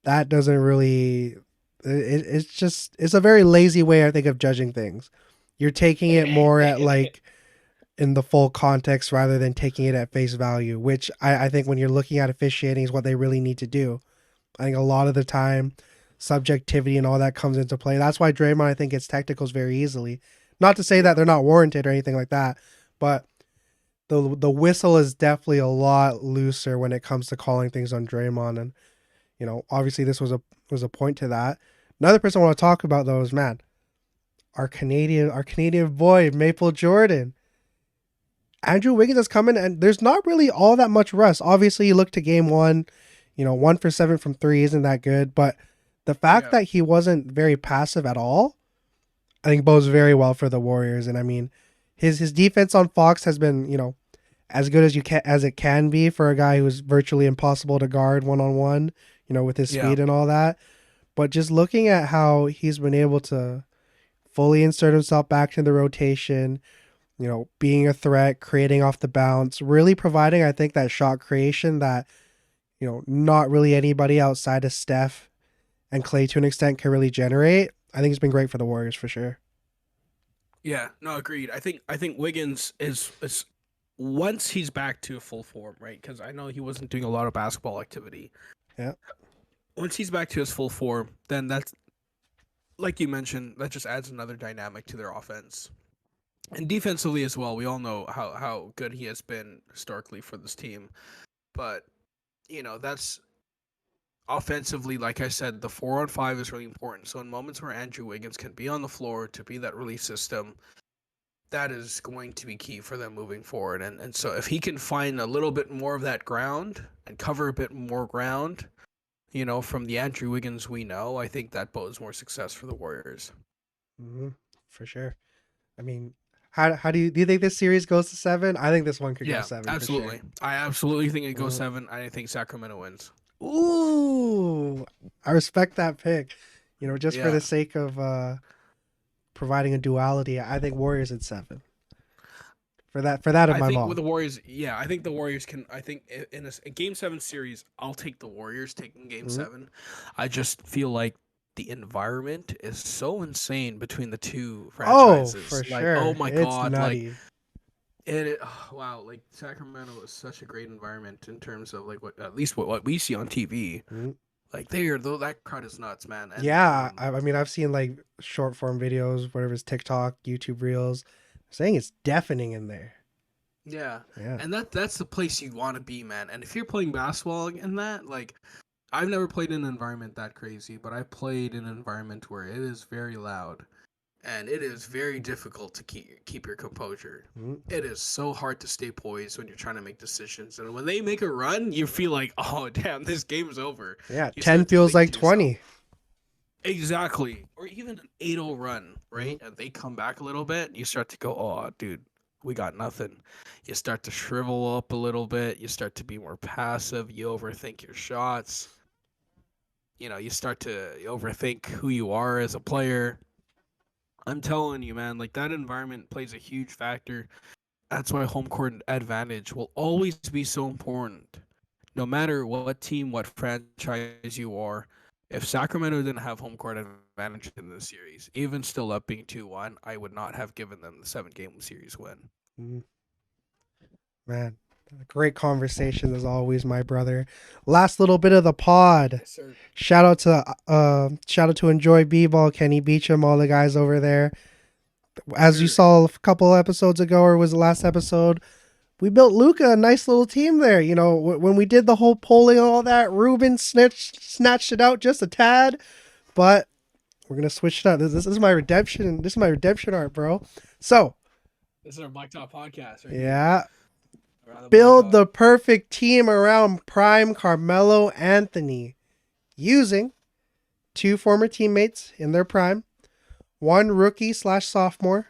that doesn't really, it's a very lazy way, I think, of judging things. You're taking it more at, like, in the full context rather than taking it at face value, which I think when you're looking at officiating is what they really need to do. I think a lot of the time, subjectivity and all that comes into play. That's why Draymond, I think, gets technicals very easily. Not to say that they're not warranted or anything like that, but the whistle is definitely a lot looser when it comes to calling things on Draymond. And, you know, obviously this was a point to that. Another person I want to talk about, though, is, man, our Canadian boy, Maple Jordan. Andrew Wiggins has come in, and there's not really all that much rust. Obviously, you look to game 1, 1 for 7 from 3 isn't that good, but the fact that he wasn't very passive at all, I think bodes very well for the Warriors. And I mean, his defense on Fox has been, as good as it can be for a guy who's virtually impossible to guard one-on-one, with his speed and all that. But just looking at how he's been able to fully insert himself back into the rotation, being a threat, creating off the bounce, really providing, I think, that shot creation that, not really anybody outside of Steph and Clay to an extent can really generate. I think it's been great for the Warriors for sure. Yeah, no, agreed. I think Wiggins is once he's back to full form, right? Because I know he wasn't doing a lot of basketball activity. Yeah. Once he's back to his full form, then that's, like you mentioned, that just adds another dynamic to their offense. And defensively as well, we all know how good he has been historically for this team. But, that's offensively, like I said, the 4-on-5 is really important. So in moments where Andrew Wiggins can be on the floor to be that release system, that is going to be key for them moving forward. And so if he can find a little bit more of that ground and cover a bit more ground, from the Andrew Wiggins we know, I think that bodes more success for the Warriors. Mm-hmm. For sure. I mean, how do you think this series goes to 7? I think this one could go 7. Absolutely. For sure. I absolutely think it goes 7. I think Sacramento wins. Ooh, I respect that pick. Just for the sake of providing a duality, I think Warriors at 7. For that of I my think with mom. the Warriors, yeah, I think the Warriors can. I think in a Game 7 series, I'll take the Warriors taking Game Mhm. 7. I just feel like the environment is so insane between the two Oh, franchises. for Like, oh sure. my It's God, like nutty. wow, like Sacramento is such a great environment in terms of like what at least what we see on TV. Mhm. Like they are though that crowd is nuts, man. And Yeah, I mean, I've seen like short form videos, whatever it's TikTok, YouTube Reels, saying it's deafening in there. yeah, Yeah. and that's the place you want to be, man. And if you're playing basketball in that, like I've never played in an environment that crazy, but I played in an environment where it is very loud and it is very difficult to keep your composure. Mhm. It is so hard to stay poised when you're trying to make decisions. And when they make a run, you feel like, "Oh, damn, this game's over." Yeah, You 10 start to feels think like to yourself, 20. exactly. Or even an 8-0 run, Mhm. right? And they come back a little bit, you start to go, "Oh, dude, we got nothing." You start to shrivel up a little bit, you start to be more passive, you overthink your shots, you start to overthink who you are as a player. I'm telling you, man, like that environment plays a huge factor. That's why home court advantage will always be so important. No matter what team, what franchise you are, if Sacramento didn't have home court advantage in this series, even still up being 2-1, I would not have given them the 7-game series win. Mhm. Man, great conversation as always, my brother. Last little bit of the pod. Yes, sir. Shout out to Enjoy B-Ball, Kenny Beecham, all the guys over there. Yes, As you sir. saw a couple episodes ago, or was the last episode, we built Luca a nice little team there. You know, when we did the whole polling and all that, Ruben snatched it out just a tad, but we're gonna switch it up. This is my redemption. This is my redemption art, bro. So This is our Blacktop podcast right here. yeah, Around the build Blacktop. the perfect team around prime Carmelo Anthony using two former teammates in their prime, one rookie slash sophomore,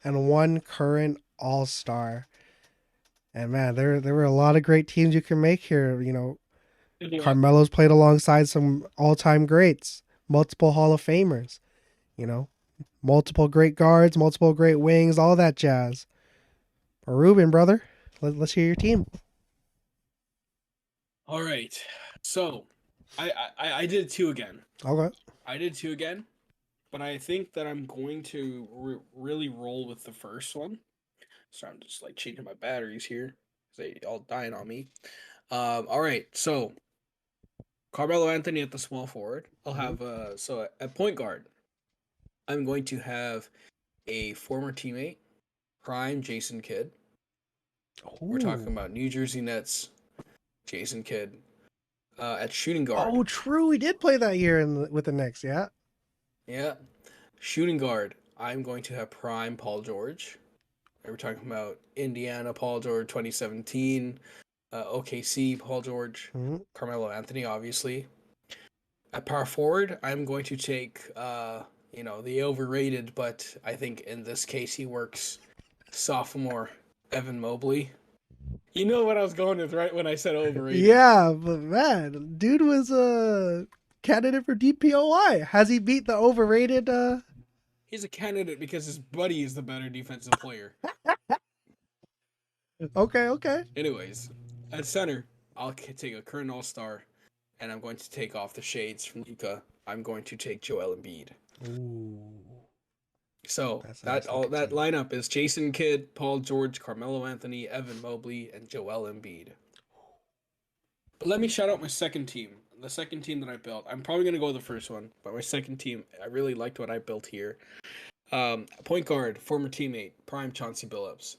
and one current all star. And man, there were a lot of great teams you can make here. You know, Yeah. Carmelo's played alongside some all time greats, multiple Hall of Famers, you know, multiple great guards, multiple great wings, all that jazz. But Ruben, brother, let's hear your team. All right. So, I did two again. Okay. I did two again, but I think that I'm going to really roll with the first one. So I'm just like changing my batteries here. They all dying on me. All right. So Carmelo Anthony at the small forward. I'll Mhm. have so at point guard, I'm going to have a former teammate, prime Jason Kidd. We're talking Ooh. about New Jersey Nets, Jason Kidd. At shooting guard, Oh, true. He did play that year with the Knicks. Yeah. yeah, shooting guard. I'm going to have prime Paul George. We're talking about Indiana Paul George 2017, OKC Paul George, Mhm. Carmelo Anthony, obviously. At power forward, I'm going to take the overrated, but I think in this case he works, sophomore Evan Mobley. You know what I was going with, right? When I said overrated. Yeah, but man, dude was a candidate for DPOY. Has he beat the overrated? He's a candidate because his buddy is the better defensive player. Okay, okay. Anyways, at center, I'll take a current All Star, and I'm going to take off the shades from Luka. I'm going to take Joel Embiid. Ooh, So that's a that nice all looking that team. lineup is Jason Kidd, Paul George, Carmelo Anthony, Evan Mobley, and Joel Embiid. But let me shout out my second team. The second team that I built. I'm probably gonna go with the first one, but my second team, I really liked what I built here. Point guard, former teammate, prime Chauncey Billups.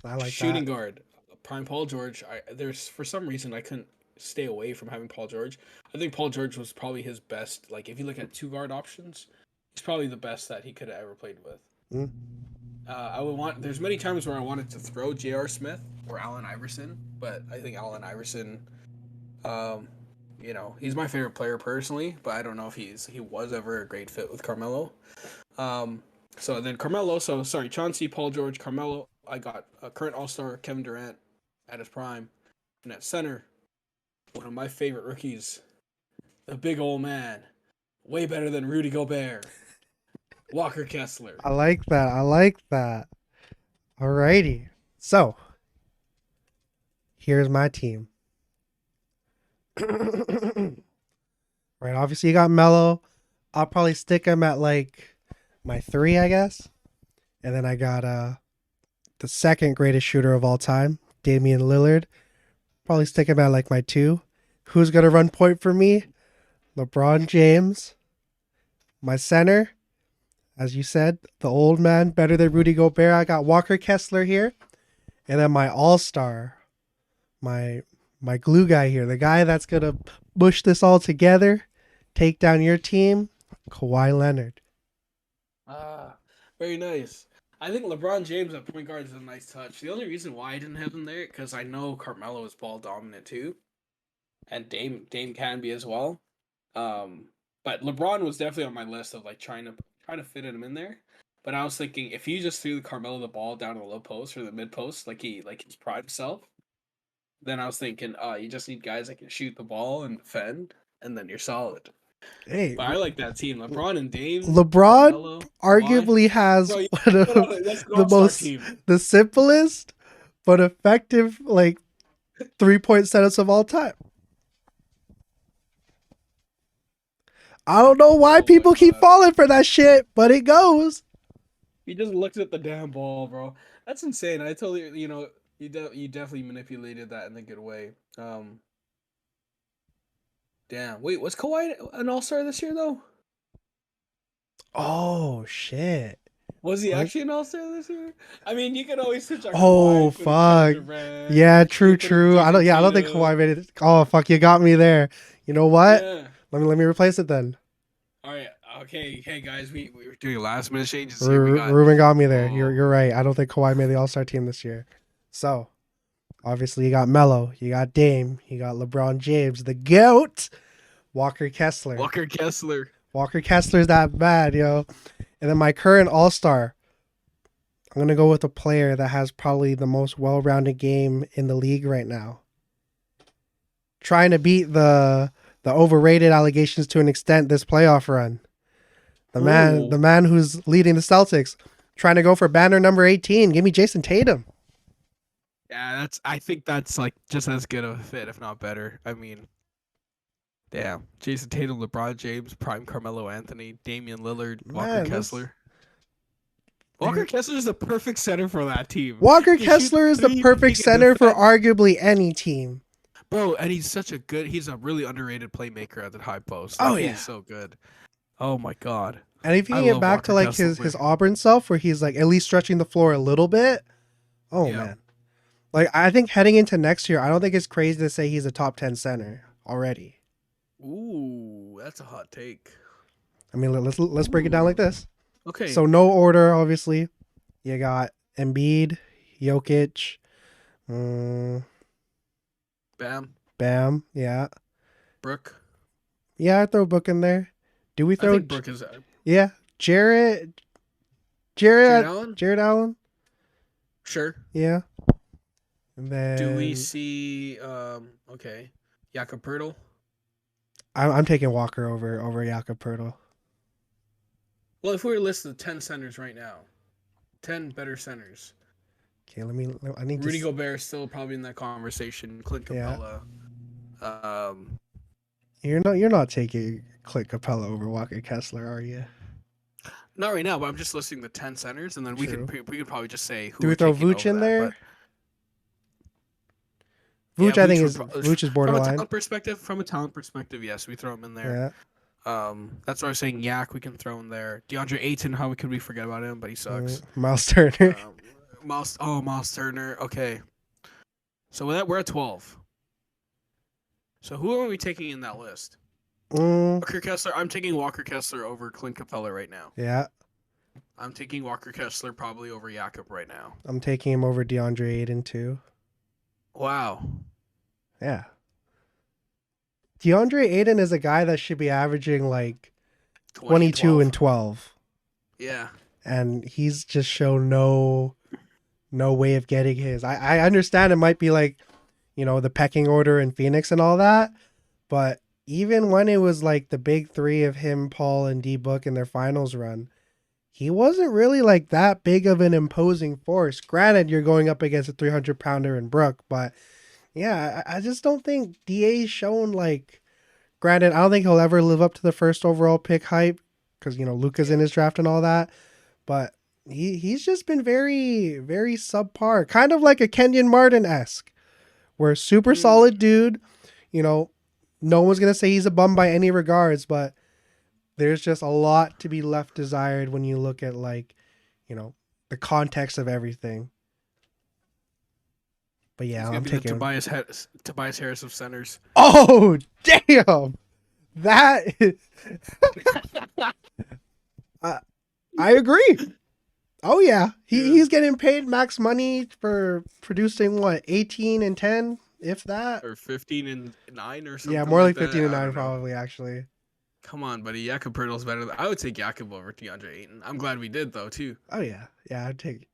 I like Shooting that. guard, prime Paul George. There's for some reason I couldn't stay away from having Paul George. I think Paul George was probably his best. Like if you look at two guard options, he's probably the best that he could have ever played with. Mm. I would want. There's many times where I wanted to throw J.R. Smith or Allen Iverson, but I think Allen Iverson, um, he's my favorite player personally. But I don't know if he was ever a great fit with Carmelo. Um, so then Carmelo. So sorry, Chauncey, Paul George, Carmelo. I got a current All Star Kevin Durant at his prime, and at center, one of my favorite rookies, the big old man, way better than Rudy Gobert, Walker Kessler. I like that. I like that. Alrighty. So here's my team. Right, obviously you got Melo. I'll probably stick him at like my 3, I guess. And then I got the second greatest shooter of all time, Damian Lillard. Probably stick him at like my 2. Who's gonna run point for me? LeBron James. My center, as you said, the old man, better than Rudy Gobert. I got Walker Kessler here. And then my all-star, my glue guy here, the guy that's gonna push this all together, take down your team, Kawhi Leonard. Ah, very nice. I think LeBron James at point guard is a nice touch. The only reason why I didn't have him there because I know Carmelo is ball dominant too, and Dame can be as well. But LeBron was definitely on my list of like trying to fit him in there. But I was thinking if you just threw Carmelo the ball down to the low post or the mid post like his pride self, then I was thinking, you just need guys that can shoot the ball and defend, and then you're solid. Hey, But I like that team. LeBron and Dame, LeBron Carmelo, Kawhi. arguably has Bro, one of that's an the all-star most, team. the simplest but effective like 3-point setups of all time. I don't know why Oh my people keep God. falling for that shit, but it goes. He just looks at the damn ball, bro. That's insane. I totally, you definitely manipulated that in a good way. Damn. Wait, was Kawhi an all-star this year though? Oh shit. Was he What? actually an all-star this year? I mean, you can always switch on Oh Kawhi, put in Kevin fuck. Durant, Yeah, you true, can put in true. I Jason don't think Tatum. Kawhi made it. Oh fuck, you got me there. You know what? Yeah. Let me replace it then. All right. Okay. Hey guys, we were doing last minute changes here. We got Ruben got me there. Oh. You're right. I don't think Kawhi made the All-Star team this year. So, obviously you got Melo, you got Dame, you got LeBron James, the GOAT, Walker Kessler. Walker Kessler. Walker Kessler's that bad, yo. And then my current All-Star, I'm gonna go with a player that has probably the most well-rounded game in the league right now. Trying to beat the overrated allegations to an extent this playoff run. The man who's leading the Celtics, trying to go for banner number 18. Give me Jason Tatum. Yeah, I think that's like just as good of a fit, if not better. I mean, damn. Jason Tatum, LeBron James, prime Carmelo Anthony, Damian Lillard, Walker Kessler. Walker Kessler is the perfect center for that team. Walker Kessler is the perfect center for arguably any team. Bro, and he's a really underrated playmaker at the high post. Oh, yeah. He's so good. Oh my god. And if you can get back to like his Auburn self where he's like at least stretching the floor a little bit. Oh Yeah. man. Like I think heading into next year, I don't think it's crazy to say he's a top 10 center already. Ooh, that's a hot take. I mean, let's break it down like this. Okay. So no order, obviously. You got Embiid, Jokic, Bam, yeah. Brooke. Yeah, I'd throw Book in there. Do we I throw think Brooke is Yeah. Jared Allen? Allen? Sure. Yeah. And then Do we see okay. Jakob Poeltl? I'm taking Walker over Jakob Poeltl. Well, if we were listed 10 centers right now, 10 better centers. Okay, I need Rudy Gobert is still probably in that conversation. Clint Capella. Yeah. You're not taking Clint Capella over Walker Kessler, are you? Not right now, but I'm just listing the 10 centers, and then we could probably just say who. Do we throw Vooch in there? Vooch, I think Vooch is borderline. From a talent perspective, yes, we throw him in there. Yeah. That's why I was saying Yak we can throw in there. DeAndre Ayton, how could we forget about him? But he sucks. Miles Turner. Miles Turner. Okay. So we're at 12. So who are we taking in that list? Walker Kessler. I'm taking Walker Kessler over Clint Capella right now. Yeah. I'm taking Walker Kessler probably over Jakob right now. I'm taking him over DeAndre Ayton too. Wow. Yeah. DeAndre Ayton is a guy that should be averaging like 22 and 12. Yeah. And he's just shown no way of getting his. I understand it might be like, the pecking order in Phoenix and all that, but even when it was like the big three of him, Paul, and D Book in their finals run, he wasn't really like that big of an imposing force. Granted, you're going up against a 300-pounder in Brook, but yeah, I just don't think DA's shown like. Granted, I don't think he'll ever live up to the first overall pick hype because Luka's in his draft and all that. But he's just been very very subpar, kind of like a Kenyon Martin esque, where super solid dude. You know, no one's gonna say he's a bum by any regards, but there's just a lot to be left desired when you look at like, the context of everything. But He's yeah, gonna I'm be taking. the Tobias Harris of centers. Oh damn, that I I agree. Oh yeah, he's getting paid max money for producing what 18 and 10, if that. Or 15-9 or something. Yeah, more like that. 15 and I 9 don't know. probably actually. Come on, buddy. Jakob Pertl's better. I would take Jakob over DeAndre Ayton. I'm glad we did though too. Oh yeah, I'd take.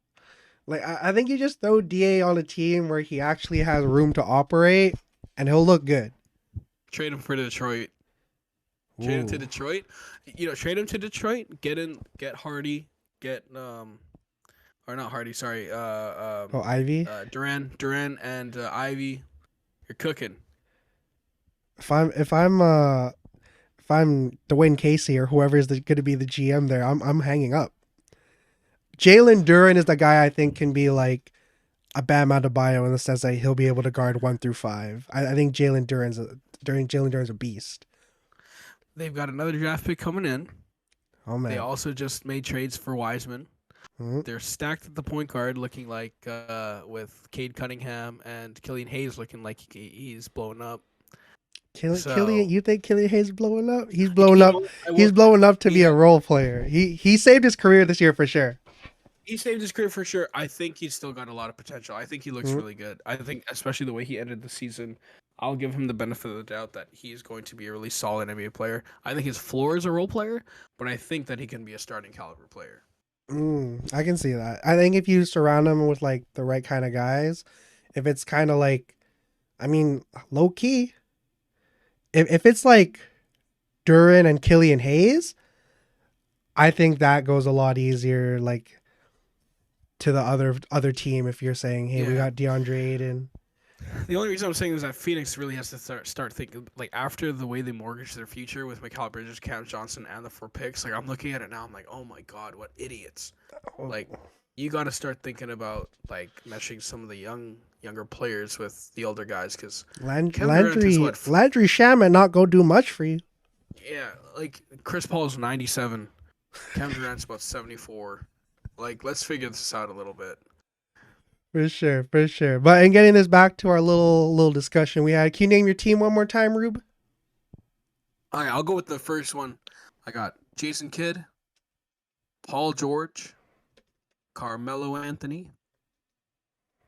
Like I think you just throw Da on a team where he actually has room to operate, and he'll look good. Trade him for Detroit. Trade him to Ooh. Detroit. Trade him to Detroit. Get Hardy. Get or not Hardy. Sorry. Oh, Ivy. Duran, and Ivy. You're cooking. If I'm Dwayne Casey or whoever is going to be the GM there, I'm hanging up. Jalen Duren is the guy I think can be like a Bam Adebayo in the sense that he'll be able to guard 1 through 5. I think Jalen Duren's a beast. They've got another draft pick coming in. Oh man. They also just made trades for Wiseman. Mhm. They're stacked at the point guard, looking like with Cade Cunningham and Killian Hayes looking like he's blowing up. Killian, you think Killian Hayes is blowing up? He's blowing up. I will- He's blowing up to be Yeah. a role player. He saved his career this year for sure. He saved his career for sure. I think he's still got a lot of potential. I think he looks Mhm. really good. I think, especially the way he ended the season, I'll give him the benefit of the doubt that he's going to be a really solid NBA player. I think his floor is a role player, but I think that he can be a starting caliber player. I can see that. I think if you surround him with like the right kind of guys, if it's kind of like, I mean, low key, if it's like Duren and Killian Hayes, I think that goes a lot easier. Like to the other team, if you're saying, hey, we Yeah. got DeAndre Ayton. The only reason I'm saying is that Phoenix really has to start thinking, like, after the way they mortgage their future with Mikal Bridges, Cam Johnson, and the 4 picks. Like, I'm looking at it now, I'm like, oh my god, what idiots! Like, you got to start thinking about like meshing some of the younger players with the older guys, because Landry Shaman not go do much for you. yeah, like Chris Paul's 97, Kevin Durant's about 74. Like, let's figure this out a little bit. For sure. But in getting this back to our little discussion we had, can you name your team one more time, Rube? All right, I'll go with the first one. I got Jason Kidd, Paul George, Carmelo Anthony,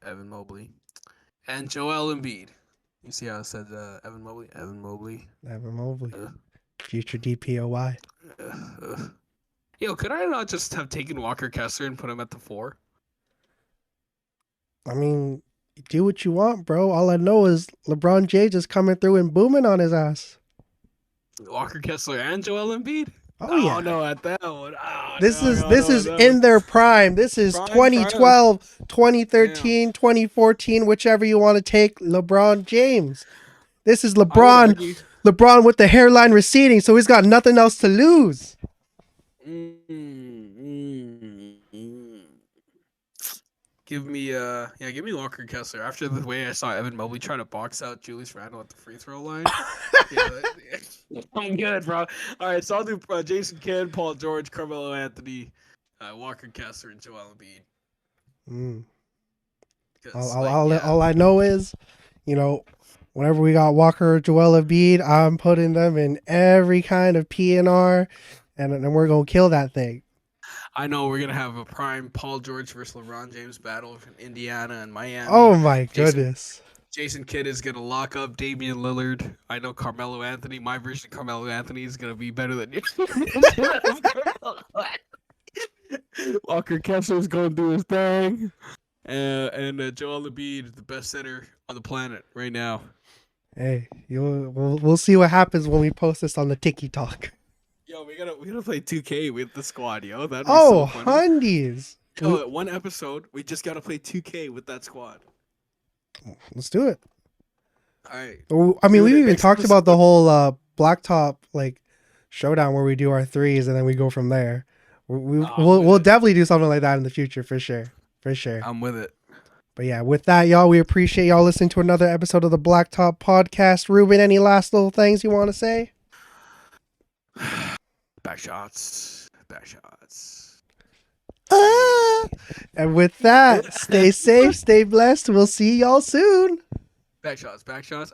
Evan Mobley, and Joel Embiid. You see how I said Evan Mobley? Evan Mobley. Future DPOY. Yo, could I not just have taken Walker Kessler and put him at the 4? I mean, do what you want, bro. All I know is LeBron James is coming through and booming on his ass. Walker Kessler and Joel Embiid? Oh yeah. No, at that one. This is in their prime. This is Prime, 2012, 2013, 2014, whichever you want to take. LeBron James. This is LeBron with the hairline receding, so he's got nothing else to lose. Give me Walker Kessler. After the way I saw Evan Mobley try to box out Julius Randle at the free throw line. I'm good, bro. All right, so I'll do Jason Kidd, Paul George, Carmelo Anthony, Walker Kessler, and Joel Embiid. All I know is, whenever we got Walker or Joel Embiid, I'm putting them in every kind of PNR, and then we're gonna kill that thing. I know we're gonna have a prime Paul George versus LeBron James battle from Indiana and Miami. Oh my goodness. Jason Kidd is gonna lock up Damian Lillard. I know Carmelo Anthony. My version of Carmelo Anthony is gonna be better than yours. Walker Kessler's gonna do his thing, and Joel Embiid, the best center on the planet right now. Hey, we'll see what happens when we post this on the TikTok. Yo, Yo, we gotta play 2K with the squad, yo. That'd be Oh, so funny. Hundies. Yo, one episode, we just gotta play 2K with that squad. Let's do it. All right. I mean, Dude, we even next talked about the episode- whole blacktop like showdown where we do our threes and then we go from there. I'm We'll with it. definitely do something like that in the future for sure. For sure. I'm with it. But yeah, with that, y'all, we appreciate y'all listening to another episode of the Blacktop Podcast. Ruben, any last little things you want to say? Back shots. Back shots. And with that, stay safe, stay blessed. We'll see y'all soon. Back shots. Back shots.